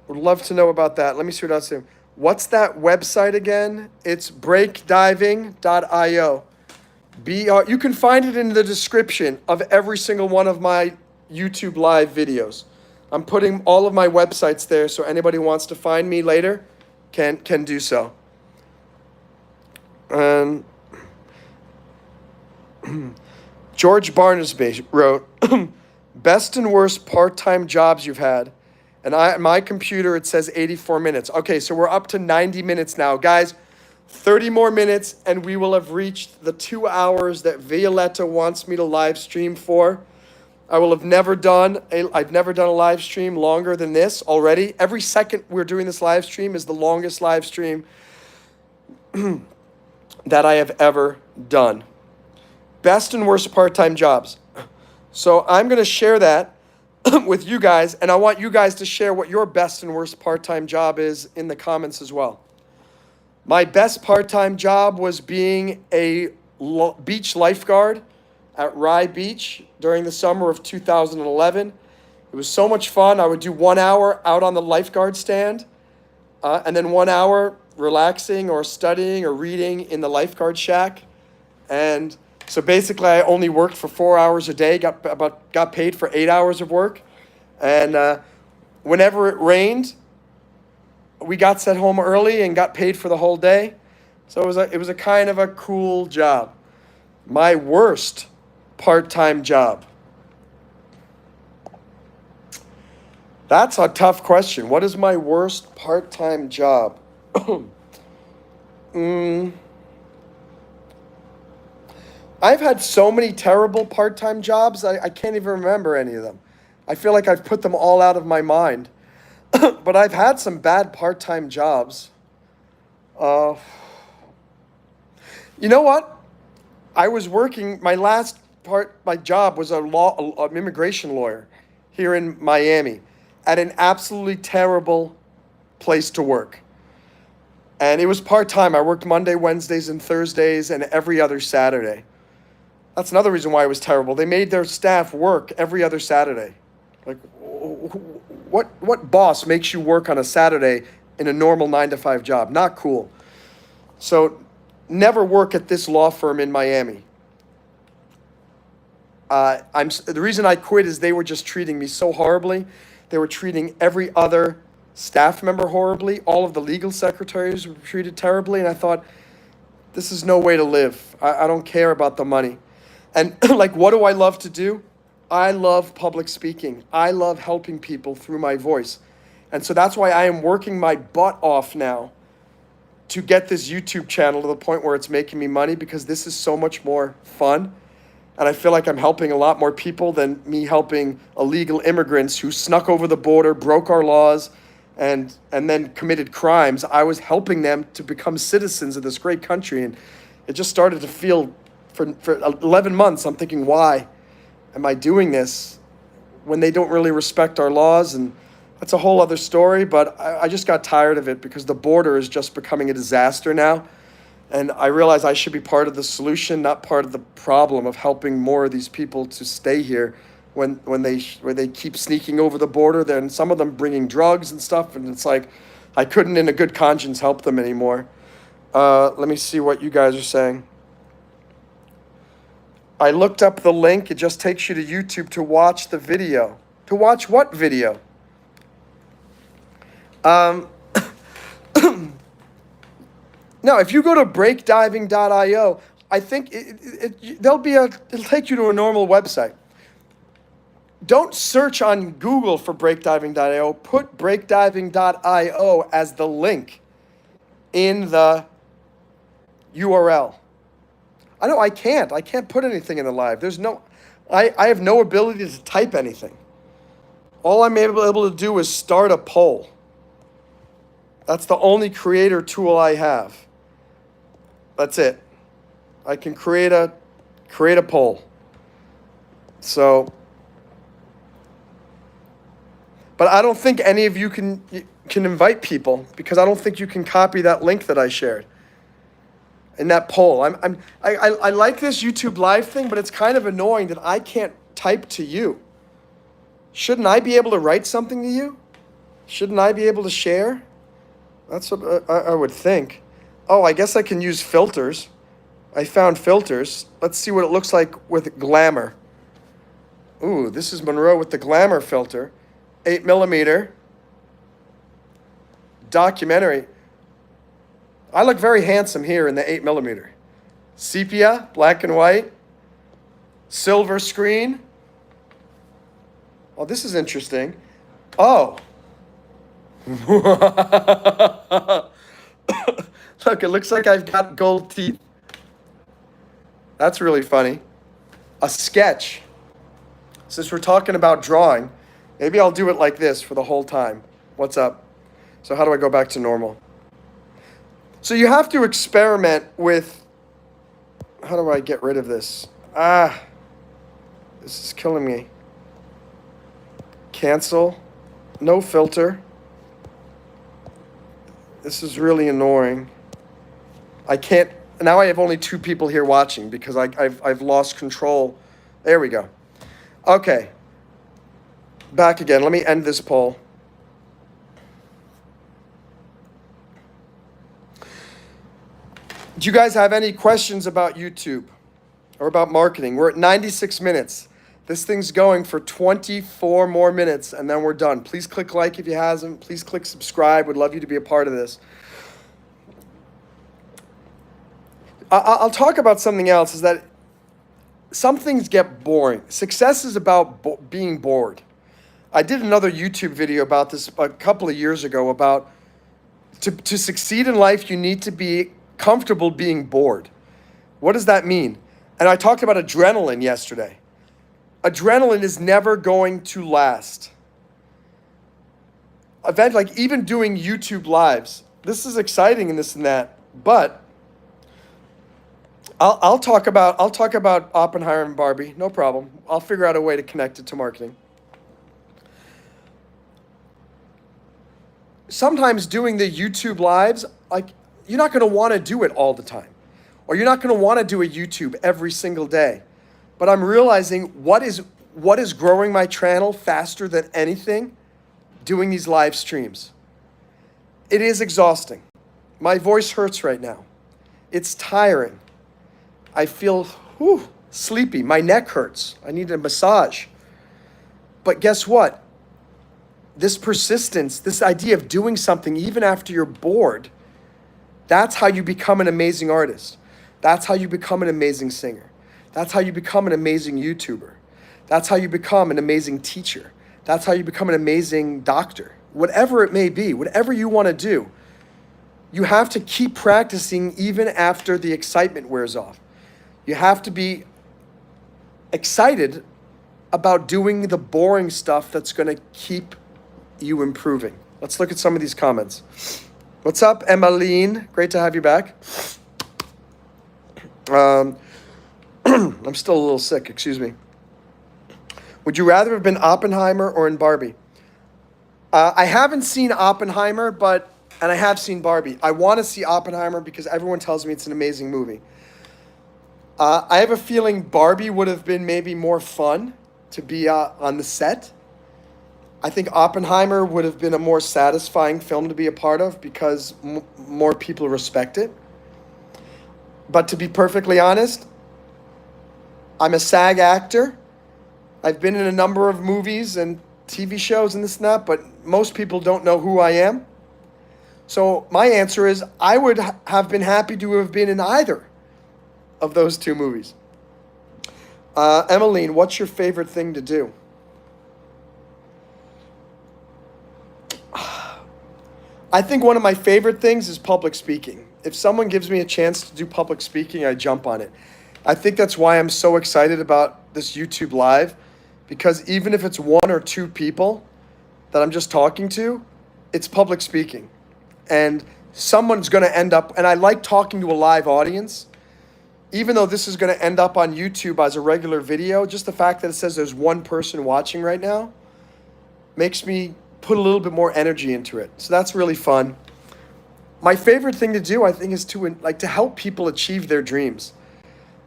Would love to know about that. Let me see what else. What's that website again? It's breakdiving.io. You can find it in the description of every single one of my YouTube live videos. I'm putting all of my websites there, so anybody who wants to find me later can do so. George Barnesby wrote, best and worst part-time jobs you've had. And my computer, it says 84 minutes. Okay, so we're up to 90 minutes now. Guys, 30 more minutes and we will have reached the 2 hours that Violetta wants me to live stream for. I've never done a live stream longer than this already. Every second we're doing this live stream is the longest live stream that I have ever done. Best and worst part-time jobs. So I'm going to share that with you guys, and I want you guys to share what your best and worst part-time job is in the comments as well. My best part-time job was being a beach lifeguard at Rye Beach during the summer of 2011. It was so much fun. I would do 1 hour out on the lifeguard stand, and then 1 hour relaxing or studying or reading in the lifeguard shack. And so basically I only worked for 4 hours a day, got paid for 8 hours of work. And whenever it rained, we got sent home early and got paid for the whole day. So it was a kind of a cool job. My worst part-time job. That's a tough question. What is my worst part-time job? I've had so many terrible part-time jobs, I can't even remember any of them. I feel like I've put them all out of my mind. But I've had some bad part-time jobs. You know what? I was working, my job was an immigration lawyer here in Miami at an absolutely terrible place to work. And it was part-time. I worked Monday, Wednesdays, and Thursdays, and every other Saturday. That's another reason why it was terrible. They made their staff work every other Saturday. Like, what boss makes you work on a Saturday in a normal 9-to-5 job? Not cool. So never work at this law firm in Miami. The reason I quit is they were just treating me so horribly. They were treating every other staff member horribly. All of the legal secretaries were treated terribly. And I thought, this is no way to live. I don't care about the money. And like, what do I love to do? I love public speaking. I love helping people through my voice. And so that's why I am working my butt off now to get this YouTube channel to the point where it's making me money, because this is so much more fun. And I feel like I'm helping a lot more people than me helping illegal immigrants who snuck over the border, broke our laws, and then committed crimes. I was helping them to become citizens of this great country. And it just started to feel, for 11 months, I'm thinking, why am I doing this when they don't really respect our laws? And that's a whole other story, but I just got tired of it because the border is just becoming a disaster now. And I realize I should be part of the solution, not part of the problem of helping more of these people to stay here when they keep sneaking over the border. Then some of them bringing drugs and stuff, and it's like I couldn't in a good conscience help them anymore. Let me see what you guys are saying. I looked up the link. It just takes you to YouTube to watch the video. To watch what video? No, if you go to breakdiving.io, I think it'll take you to a normal website. Don't search on Google for breakdiving.io. Put breakdiving.io as the link in the URL. I can't put anything in the live. I have no ability to type anything. All I'm able to do is start a poll. That's the only creator tool I have. That's it. I can create a poll. So, but I don't think any of you can. can invite people, because I don't think you can copy that link that I shared in that poll. I like this YouTube live thing, but it's kind of annoying that I can't type to you. Shouldn't I be able to write something to you? Shouldn't I be able to share? That's what I would think. Oh, I guess I can use filters. I found filters. Let's see what it looks like with glamour. Ooh, this is Monroe with the glamour filter. 8mm. Documentary. I look very handsome here in the 8mm. Sepia, black and white. Silver screen. Oh, this is interesting. Oh. Look, it looks like I've got gold teeth. That's really funny. A sketch. Since we're talking about drawing, maybe I'll do it like this for the whole time. What's up? So how do I go back to normal? So you have to experiment with, how do I get rid of this? This is killing me. Cancel. No filter. This is really annoying. I can't, now I have only 2 people here watching because I've lost control. There we go. Okay. Back again. Let me end this poll. Do you guys have any questions about YouTube or about marketing? We're at 96 minutes. This thing's going for 24 more minutes, and then we're done. Please click like if you haven't. Please click subscribe. Would love you to be a part of this. I'll talk about something else, is that some things get boring. Success is about being bored. I did another YouTube video about this a couple of years ago about to succeed in life, you need to be comfortable being bored. What does that mean? And I talked about adrenaline yesterday. Adrenaline is never going to last. Like even doing YouTube lives, this is exciting and this and that, but I'll talk about Oppenheimer and Barbie, no problem. I'll figure out a way to connect it to marketing. Sometimes doing the YouTube lives, like you're not going to want to do it all the time, or you're not going to want to do a YouTube every single day. But I'm realizing what is growing my channel faster than anything, doing these live streams. It is exhausting. My voice hurts right now. It's tiring. I feel sleepy. My neck hurts. I need a massage. But guess what? This persistence, this idea of doing something even after you're bored, that's how you become an amazing artist. That's how you become an amazing singer. That's how you become an amazing YouTuber. That's how you become an amazing teacher. That's how you become an amazing doctor. Whatever it may be, whatever you want to do, you have to keep practicing even after the excitement wears off. You have to be excited about doing the boring stuff that's going to keep you improving. Let's look at some of these comments. What's up, Emmeline? Great to have you back. I'm still a little sick, excuse me. Would you rather have been Oppenheimer or in Barbie? I haven't seen Oppenheimer, and I have seen Barbie. I want to see Oppenheimer because everyone tells me it's an amazing movie. I have a feeling Barbie would have been maybe more fun to be on the set. I think Oppenheimer would have been a more satisfying film to be a part of because more people respect it. But to be perfectly honest, I'm a SAG actor. I've been in a number of movies and TV shows and this and that, but most people don't know who I am. So my answer is I would have been happy to have been in either of those 2 movies. Emmeline, what's your favorite thing to do? I think one of my favorite things is public speaking. If someone gives me a chance to do public speaking, I jump on it. I think that's why I'm so excited about this YouTube Live, because even if it's 1 or 2 people that I'm just talking to, it's public speaking. And someone's going to end up, and I like talking to a live audience, even though this is going to end up on YouTube as a regular video, just the fact that it says there's 1 person watching right now makes me put a little bit more energy into it. So that's really fun. My favorite thing to do, I think, is to help people achieve their dreams.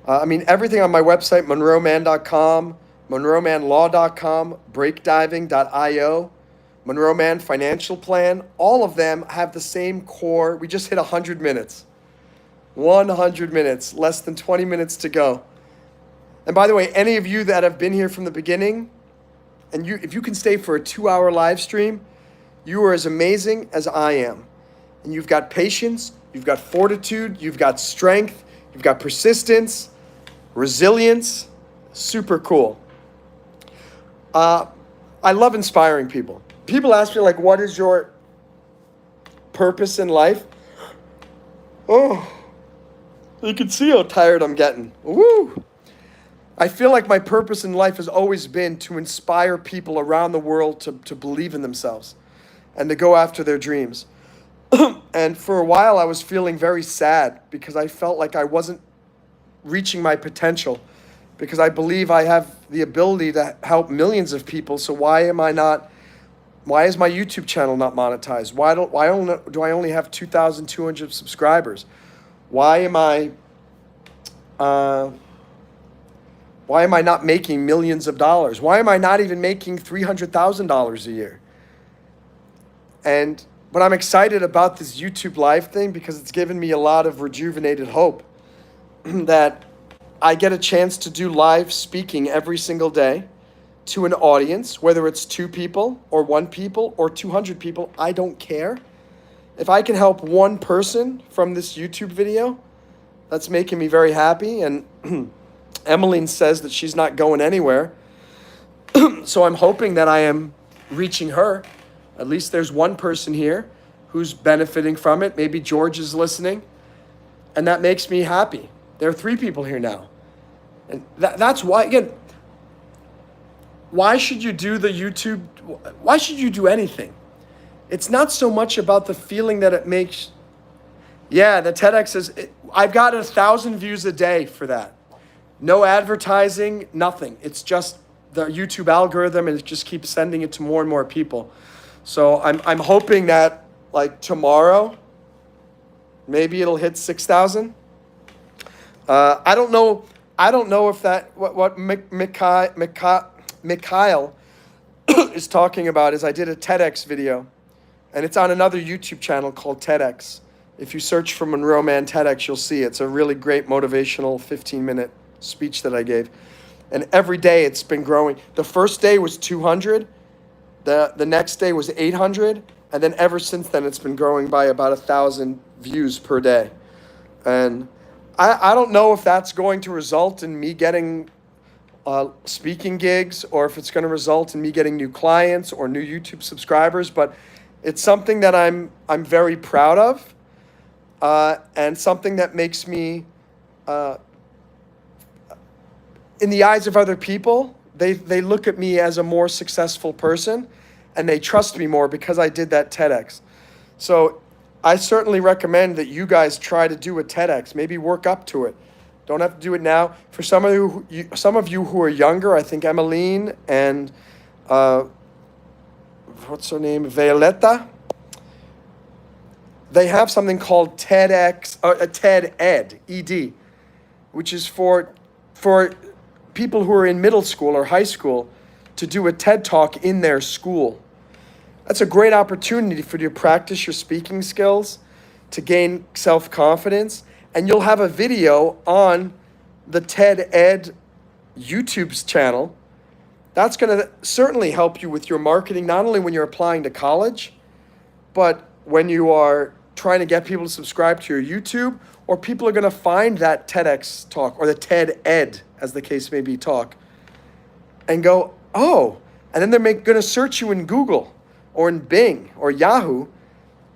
I mean, everything on my website, monroeman.com, monroemanlaw.com, breakdiving.io, Monroe Man Financial Plan, all of them have the same core. We just hit 100 minutes. 100 minutes, less than 20 minutes to go. And by the way, any of you that have been here from the beginning, and if you can stay for a 2-hour live stream, you are as amazing as I am. And you've got patience, you've got fortitude, you've got strength, you've got persistence, resilience. Super cool. I love inspiring people. People ask me, like, what is your purpose in life? Oh, you can see how tired I'm getting. Woo! I feel like my purpose in life has always been to inspire people around the world to believe in themselves and to go after their dreams. And for a while, I was feeling very sad because I felt like I wasn't reaching my potential, because I believe I have the ability to help millions of people. So why is my YouTube channel not monetized? Why do I only have 2,200 subscribers? Why am I not making millions of dollars? Why am I not even making $300,000 a year? But I'm excited about this YouTube live thing because it's given me a lot of rejuvenated hope that I get a chance to do live speaking every single day to an audience, whether it's 2 people or 1 people or 200 people, I don't care. If I can help 1 person from this YouTube video, that's making me very happy. And Emmeline says that she's not going anywhere. So I'm hoping that I am reaching her. At least there's 1 person here who's benefiting from it. Maybe George is listening. And that makes me happy. There are 3 people here now. And that's why, again, why should you do the YouTube? Why should you do anything? It's not so much about the feeling that it makes. Yeah, the TEDx I've got 1,000 views a day for that. No advertising, nothing. It's just the YouTube algorithm, and it just keeps sending it to more and more people. So I'm hoping that, like, tomorrow, maybe it'll hit 6,000. I don't know if that what Mikhail is talking about is I did a TEDx video, and it's on another YouTube channel called TEDx. If you search for Monroe Man TEDx, you'll see it's a really great motivational 15-minute speech that I gave. And every day it's been growing. The first day was 200. The next day was 800. And then ever since then, it's been growing by about 1,000 views per day. And I don't know if that's going to result in me getting speaking gigs, or if it's going to result in me getting new clients or new YouTube subscribers, but it's something that I'm very proud of, and something that makes me, in the eyes of other people, they look at me as a more successful person, and they trust me more because I did that TEDx. So I certainly recommend that you guys try to do a TEDx. Maybe work up to it. Don't have to do it now. For some of you who are younger, I think Emmeline and what's her name, Violetta, they have something called TEDx, TED Ed, ED, which is for people who are in middle school or high school to do a TED Talk in their school. That's a great opportunity for you to practice your speaking skills, to gain self-confidence, and you'll have a video on the TED Ed YouTube's channel. That's going to certainly help you with your marketing, not only when you're applying to college, but when you are trying to get people to subscribe to your YouTube, or people are going to find that TEDx talk or the TED Ed, as the case may be, talk, and go, oh, and then they're going to search you in Google or in Bing or Yahoo,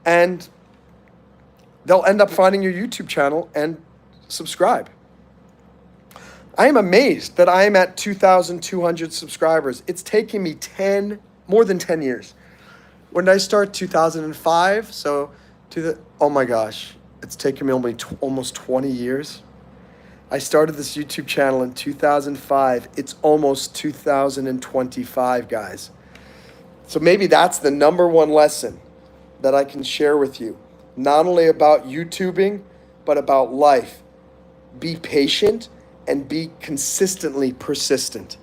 and they'll end up finding your YouTube channel and subscribe. I am amazed that I am at 2,200 subscribers. It's taken me more than 10 years. When did I start? 2005. So oh my gosh, it's taken me almost 20 years. I started this YouTube channel in 2005. It's almost 2025, guys. So maybe that's the number one lesson that I can share with you, not only about YouTubing, but about life. Be patient and be consistently persistent.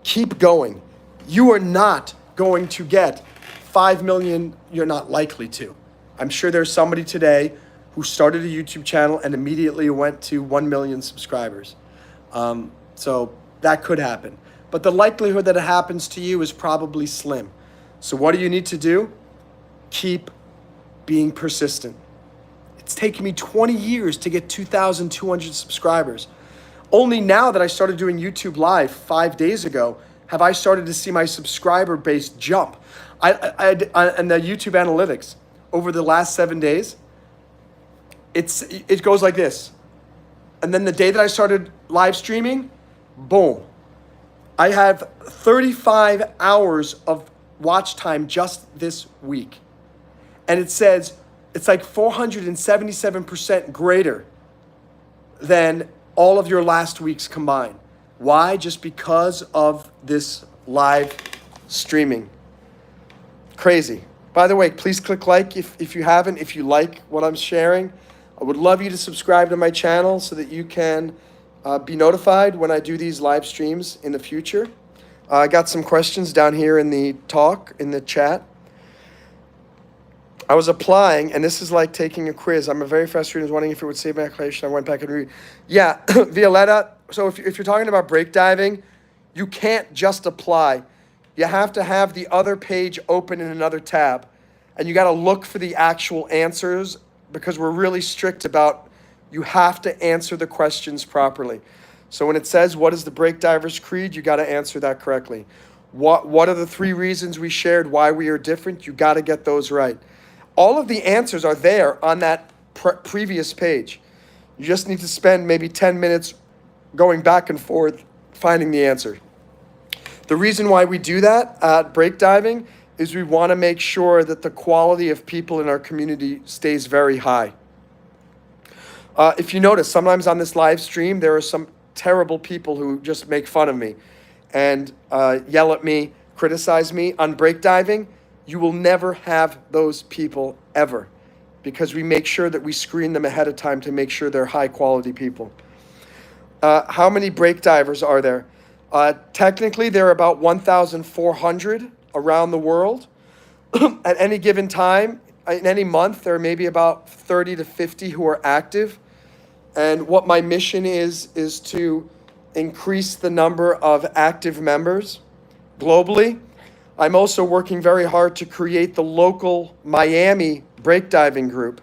Keep going. You are not going to get 5 million. You're not likely to. I'm sure there's somebody today who started a YouTube channel and immediately went to 1 million subscribers. So that could happen. But the likelihood that it happens to you is probably slim. So what do you need to do? Keep being persistent. It's taken me 20 years to get 2,200 subscribers. Only now that I started doing YouTube Live 5 days ago, have I started to see my subscriber base jump. And the YouTube analytics over the last 7 days, it goes like this. And then the day that I started live streaming, boom. I have 35 hours of watch time just this week. And it says it's like 477% greater than all of your last weeks combined. Why? Just because of this live streaming. Crazy. By the way, please click like if you haven't, if you like what I'm sharing. I would love you to subscribe to my channel so that you can be notified when I do these live streams in the future. I got some questions down here in the chat. I was applying, and this is like taking a quiz. I'm a very fast student. I was wondering if it would save my application. I went back and read. Yeah, Violetta, so if you're talking about break diving, you can't just apply. You have to have the other page open in another tab. And you got to look for the actual answers because we're really strict about you have to answer the questions properly. So when it says, what is the break diver's creed? You got to answer that correctly. What are the 3 reasons we shared why we are different? You got to get those right. All of the answers are there on that previous page. You just need to spend maybe 10 minutes going back and forth finding the answer. The reason why we do that at break diving is we want to make sure that the quality of people in our community stays very high. If you notice, sometimes on this live stream, there are some terrible people who just make fun of me and yell at me, criticize me. On break diving, you will never have those people ever because we make sure that we screen them ahead of time to make sure they're high quality people. How many break divers are there? Technically, there are about 1,400 around the world. At any given time, in any month, there are maybe about 30 to 50 who are active. And what my mission is to increase the number of active members globally. I'm also working very hard to create the local Miami breakdiving group.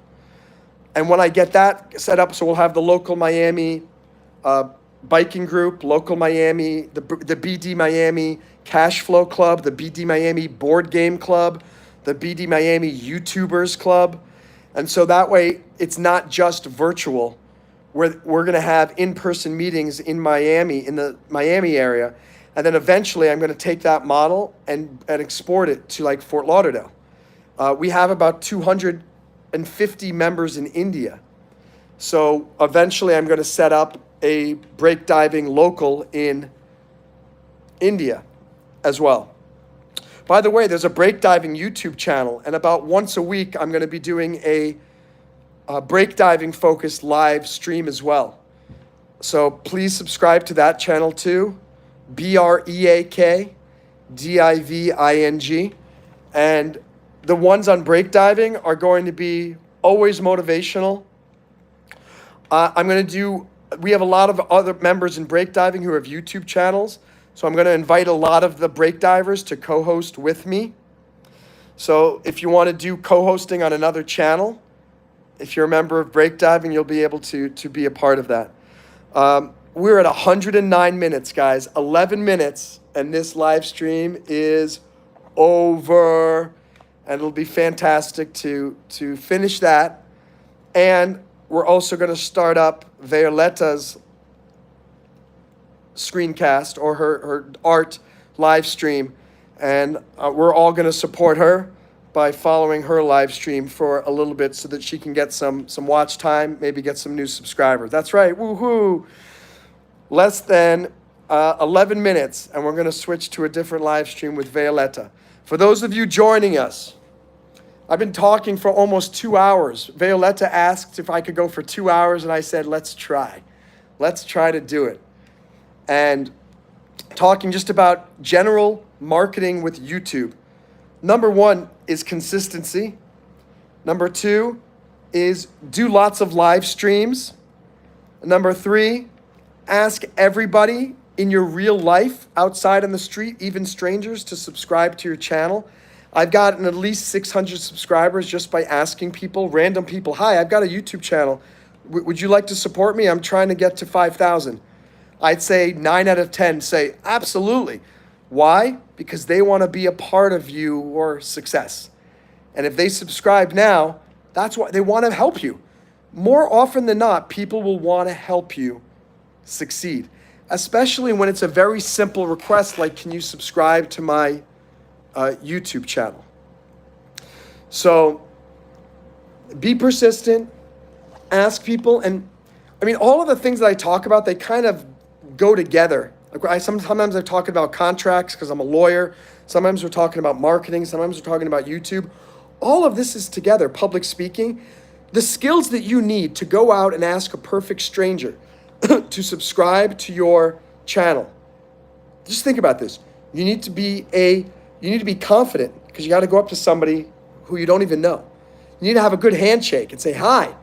And when I get that set up, so we'll have the local Miami biking group, local Miami, the BD Miami Cash Flow Club, the BD Miami Board Game Club, the BD Miami YouTubers Club. And so that way, it's not just virtual. We're going to have in-person meetings in Miami, in the Miami area. And then eventually, I'm going to take that model and export it to like Fort Lauderdale. We have about 250 members in India. So eventually, I'm going to set up a break diving local in India as well. By the way, there's a break diving YouTube channel, and about once a week, I'm going to be doing a break diving focused live stream as well. So please subscribe to that channel too. BREAKDIVING. And the ones on break diving are going to be always motivational. We have a lot of other members in break diving who have YouTube channels. So I'm going to invite a lot of the break divers to co-host with me. So if you want to do co-hosting on another channel, if you're a member of break diving, you'll be able to be a part of that. We're at 109 minutes, guys. 11 minutes, and this live stream is over. And it'll be fantastic to finish that. And we're also going to start up Violetta's screencast or her art live stream. And we're all going to support her by following her live stream for a little bit so that she can get some watch time, maybe get some new subscribers. That's right, woohoo! Less than 11 minutes, and we're going to switch to a different live stream with Violetta. For those of you joining us, I've been talking for almost 2 hours. Violetta asked if I could go for 2 hours, and I said, let's try. Let's try to do it. And talking just about general marketing with YouTube. Number one is consistency. Number two is do lots of live streams. Number three, ask everybody in your real life outside on the street, even strangers, to subscribe to your channel. I've gotten at least 600 subscribers just by asking people, random people, hi, I've got a YouTube channel. Would you like to support me? I'm trying to get to 5,000. I'd say 9 out of 10 say, absolutely. Why? Because they want to be a part of your success. And if they subscribe now, that's why they want to help you. More often than not, people will want to help you succeed, especially when it's a very simple request like, can you subscribe to my YouTube channel? So be persistent, ask people. And I mean, all of the things that I talk about, they kind of go together. Like sometimes I'm talking about contracts because I'm a lawyer. Sometimes we're talking about marketing. Sometimes we're talking about YouTube. All of this is together. Public speaking, the skills that you need to go out and ask a perfect stranger to subscribe to your channel. Just think about this. You need to be confident because you got to go up to somebody who you don't even know. You need to have a good handshake and say, hi,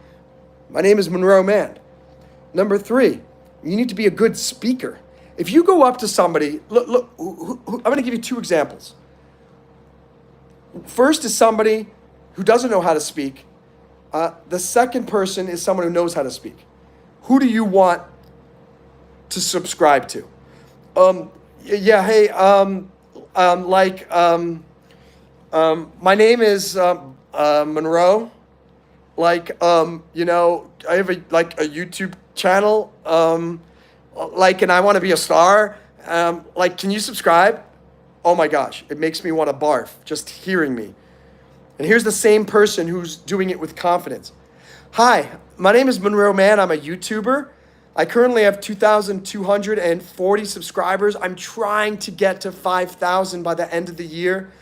my name is Monroe Mann. Number three, you need to be a good speaker. If you go up to somebody, look, I'm going to give you two examples. First is somebody who doesn't know how to speak. The second person is someone who knows how to speak. Who do you want to subscribe to? My name is Monroe. I have a YouTube channel. And I want to be a star. Can you subscribe? Oh my gosh, it makes me want to barf just hearing me. And here's the same person who's doing it with confidence. Hi, my name is Monroe Mann. I'm a YouTuber. I currently have 2,240 subscribers. I'm trying to get to 5,000 by the end of the year.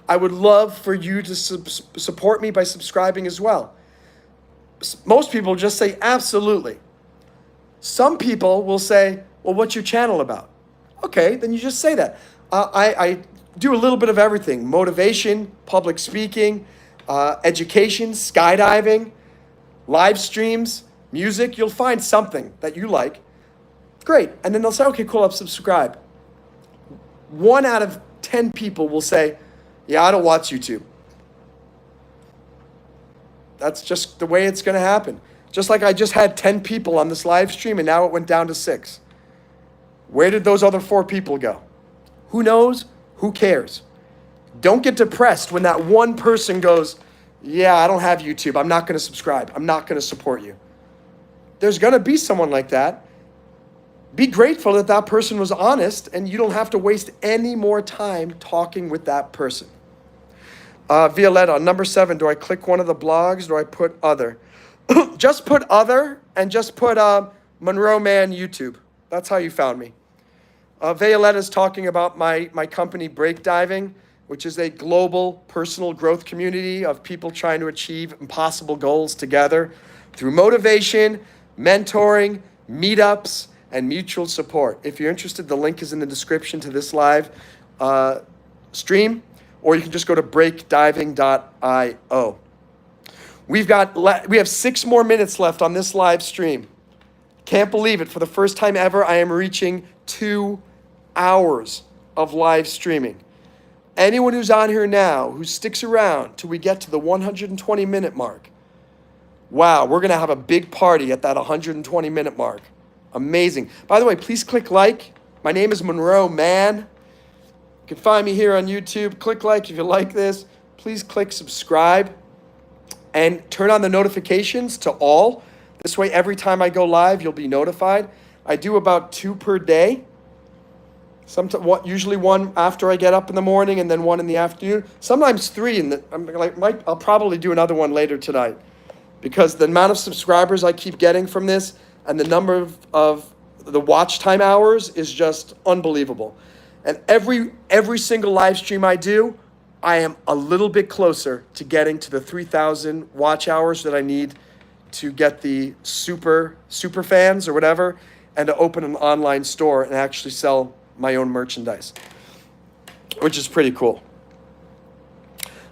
I would love for you to support me by subscribing as well. Most people just say, absolutely. Some people will say, well, what's your channel about? Okay, then you just say that. I do a little bit of everything: motivation, public speaking, education, skydiving, live streams, music. You'll find something that you like. Great. And then they'll say, okay, cool, I'll subscribe. 1 out of 10 people will say, yeah, I don't watch YouTube. That's just the way it's going to happen. Just like I just had 10 people on this live stream and now it went down to 6. Where did those other 4 people go? Who knows? Who cares? Don't get depressed when that one person goes, yeah, I don't have YouTube. I'm not going to subscribe. I'm not going to support you. There's going to be someone like that. Be grateful that that person was honest and you don't have to waste any more time talking with that person. Violetta, number 7, do I click one of the blogs? Do I put other? Just put other and just put Monroe Mann YouTube. That's how you found me. Violetta's talking about my company Break Diving, which is a global personal growth community of people trying to achieve impossible goals together through motivation, mentoring, meetups, and mutual support. If you're interested, the link is in the description to this live stream, or you can just go to breakdiving.io. We have 6 more minutes left on this live stream. Can't believe it. For the first time ever, I am reaching 2 hours of live streaming. Anyone who's on here now, who sticks around till we get to the 120-minute mark, wow, we're going to have a big party at that 120-minute mark. Amazing. By the way, please click like. My name is Monroe Mann. You can find me here on YouTube. Click like if you like this. Please click subscribe and turn on the notifications to all. This way, every time I go live, you'll be notified. I do about 2 per day. Usually 1 after I get up in the morning and then 1 in the afternoon. Sometimes 3. I'll probably do another one later tonight because the amount of subscribers I keep getting from this and the number of the watch time hours is just unbelievable. And every single live stream I do, I am a little bit closer to getting to the 3,000 watch hours that I need to get the super fans or whatever, and to open an online store and actually sell my own merchandise, which is pretty cool.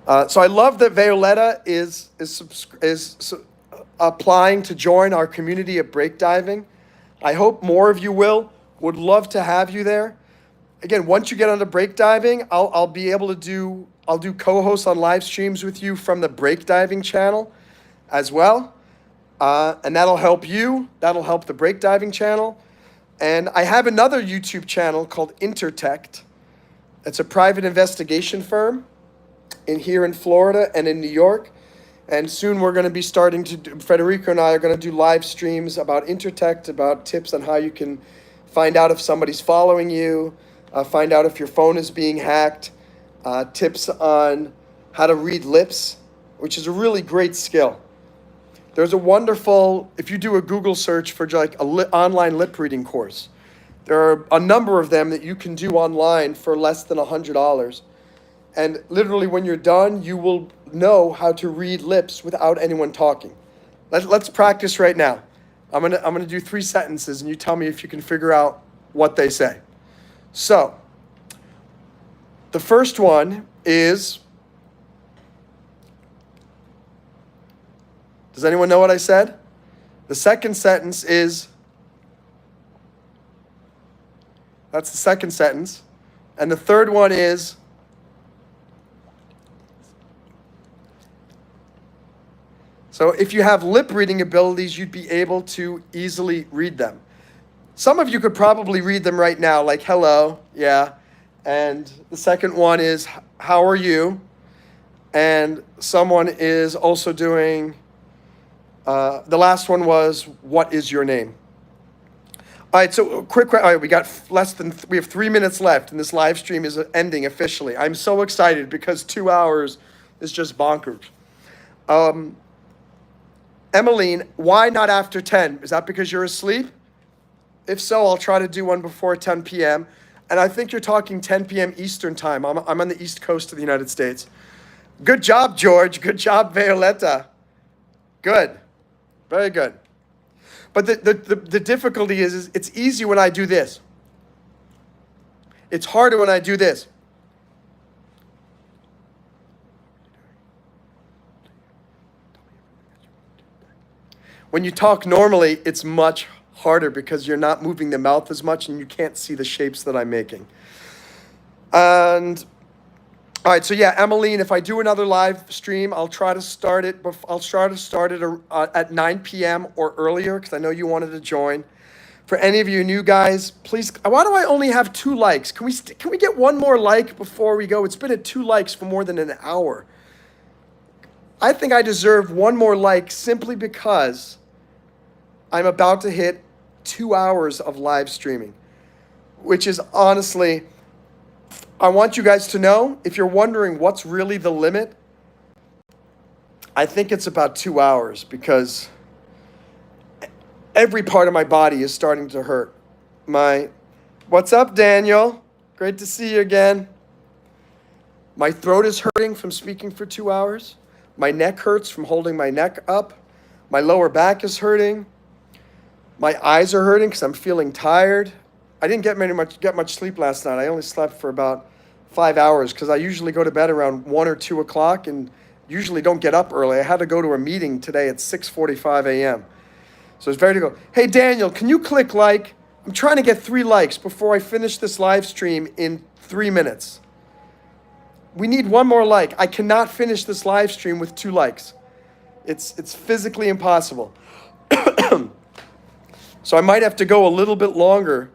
So I love that Violetta is applying to join our community at breakdiving. I hope more of you will. Would love to have you there. Again, once you get onto breakdiving, I'll be able to I'll do co-hosts on live streams with you from the breakdiving channel as well. And that'll help you. That'll help the breakdiving channel. And I have another YouTube channel called Intertect. It's a private investigation firm here in Florida and in New York. And soon we're going to be starting to do, Federico and I are going to do live streams about Intertect, about tips on how you can find out if somebody's following you, find out if your phone is being hacked, tips on how to read lips, which is a really great skill. There's a wonderful, if you do a Google search for like online lip reading course, there are a number of them that you can do online for less than $100. And literally when you're done, you will know how to read lips without anyone talking. Let's practice right now. I'm gonna do 3 sentences and you tell me if you can figure out what they say. So, the first one is, does anyone know what I said? The second sentence is, that's the second sentence. And the third one is, so if you have lip reading abilities, you'd be able to easily read them. Some of you could probably read them right now, like hello, yeah. And the second one is, how are you? And someone is also doing, the last one was, what is your name? All right, so quick, all right, we have 3 minutes left and this live stream is ending officially. I'm so excited because 2 hours is just bonkers. Emmeline, why not after 10? Is that because you're asleep? If so, I'll try to do one before 10 p.m. And I think you're talking 10 p.m. Eastern time. I'm on the East Coast of the United States. Good job, George. Good job, Violetta. Good. Very good. But the difficulty is it's easy when I do this. It's harder when I do this. When you talk normally, it's much harder because you're not moving the mouth as much and you can't see the shapes that I'm making. And all right, so yeah, Emmeline, if I do another live stream, I'll try to start it. At 9 p.m. or earlier because I know you wanted to join. For any of you new guys, please. Why do I only have 2 likes? Can we get one more like before we go? It's been at 2 likes for more than an hour. I think I deserve one more like simply because I'm about to hit 2 hours of live streaming, which is honestly, I want you guys to know, if you're wondering what's really the limit, I think it's about 2 hours because every part of my body is starting to hurt. What's up, Daniel? Great to see you again. My throat is hurting from speaking for 2 hours. My neck hurts from holding my neck up. My lower back is hurting. My eyes are hurting because I'm feeling tired. I didn't get much sleep last night. I only slept for about 5 hours because I usually go to bed around 1 or 2 o'clock and usually don't get up early. I had to go to a meeting today at 6:45 a.m. So it's very difficult. Hey, Daniel, can you click like? I'm trying to get 3 likes before I finish this live stream in 3 minutes. We need one more like. I cannot finish this live stream with 2 likes. It's physically impossible. So I might have to go a little bit longer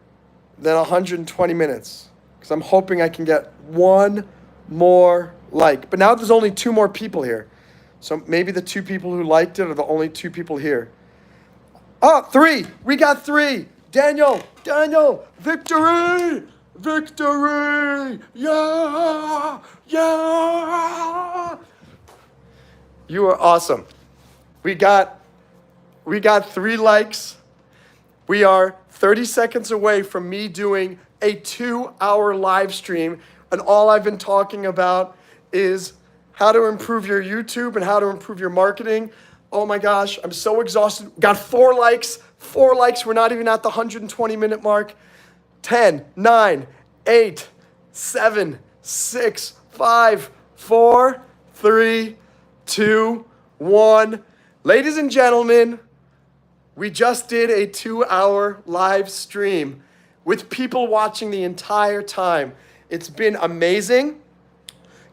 than 120 minutes because I'm hoping I can get one more like. But now there's only 2 more people here. So maybe the 2 people who liked it are the only 2 people here. Oh, 3. We got 3. Daniel, victory! Victory! Yeah! Yeah! You are awesome. We got 3 likes. We are 30 seconds away from me doing a 2-hour live stream, and all I've been talking about is how to improve your YouTube and how to improve your marketing. Oh my gosh, I'm so exhausted. Got 4 likes. 4 likes. We're not even at the 120-minute mark. 10, 9, 8, 7, 6, 5, 4, 3, 2, 1. Ladies and gentlemen, we just did a 2-hour live stream with people watching the entire time. It's been amazing.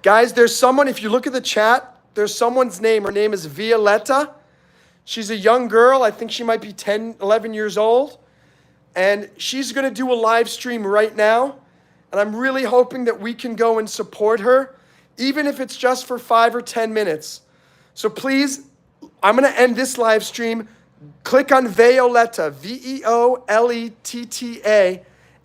Guys, there's someone, if you look at the chat, there's someone's name. Her name is Violetta. She's a young girl. I think she might be 10, 11 years old. And she's going to do a live stream right now. And I'm really hoping that we can go and support her, even if it's just for 5 or 10 minutes. So please, I'm going to end this live stream. Click on Violetta, Veoletta,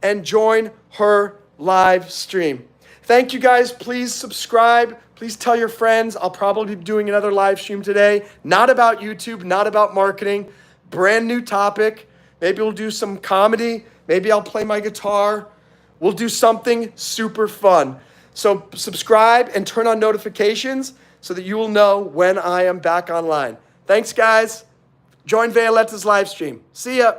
and join her live stream. Thank you guys. Please subscribe. Please tell your friends. I'll probably be doing another live stream today. Not about YouTube, not about marketing. Brand new topic. Maybe we'll do some comedy. Maybe I'll play my guitar. We'll do something super fun. So subscribe and turn on notifications so that you will know when I am back online. Thanks, guys. Join Violetta's live stream. See ya.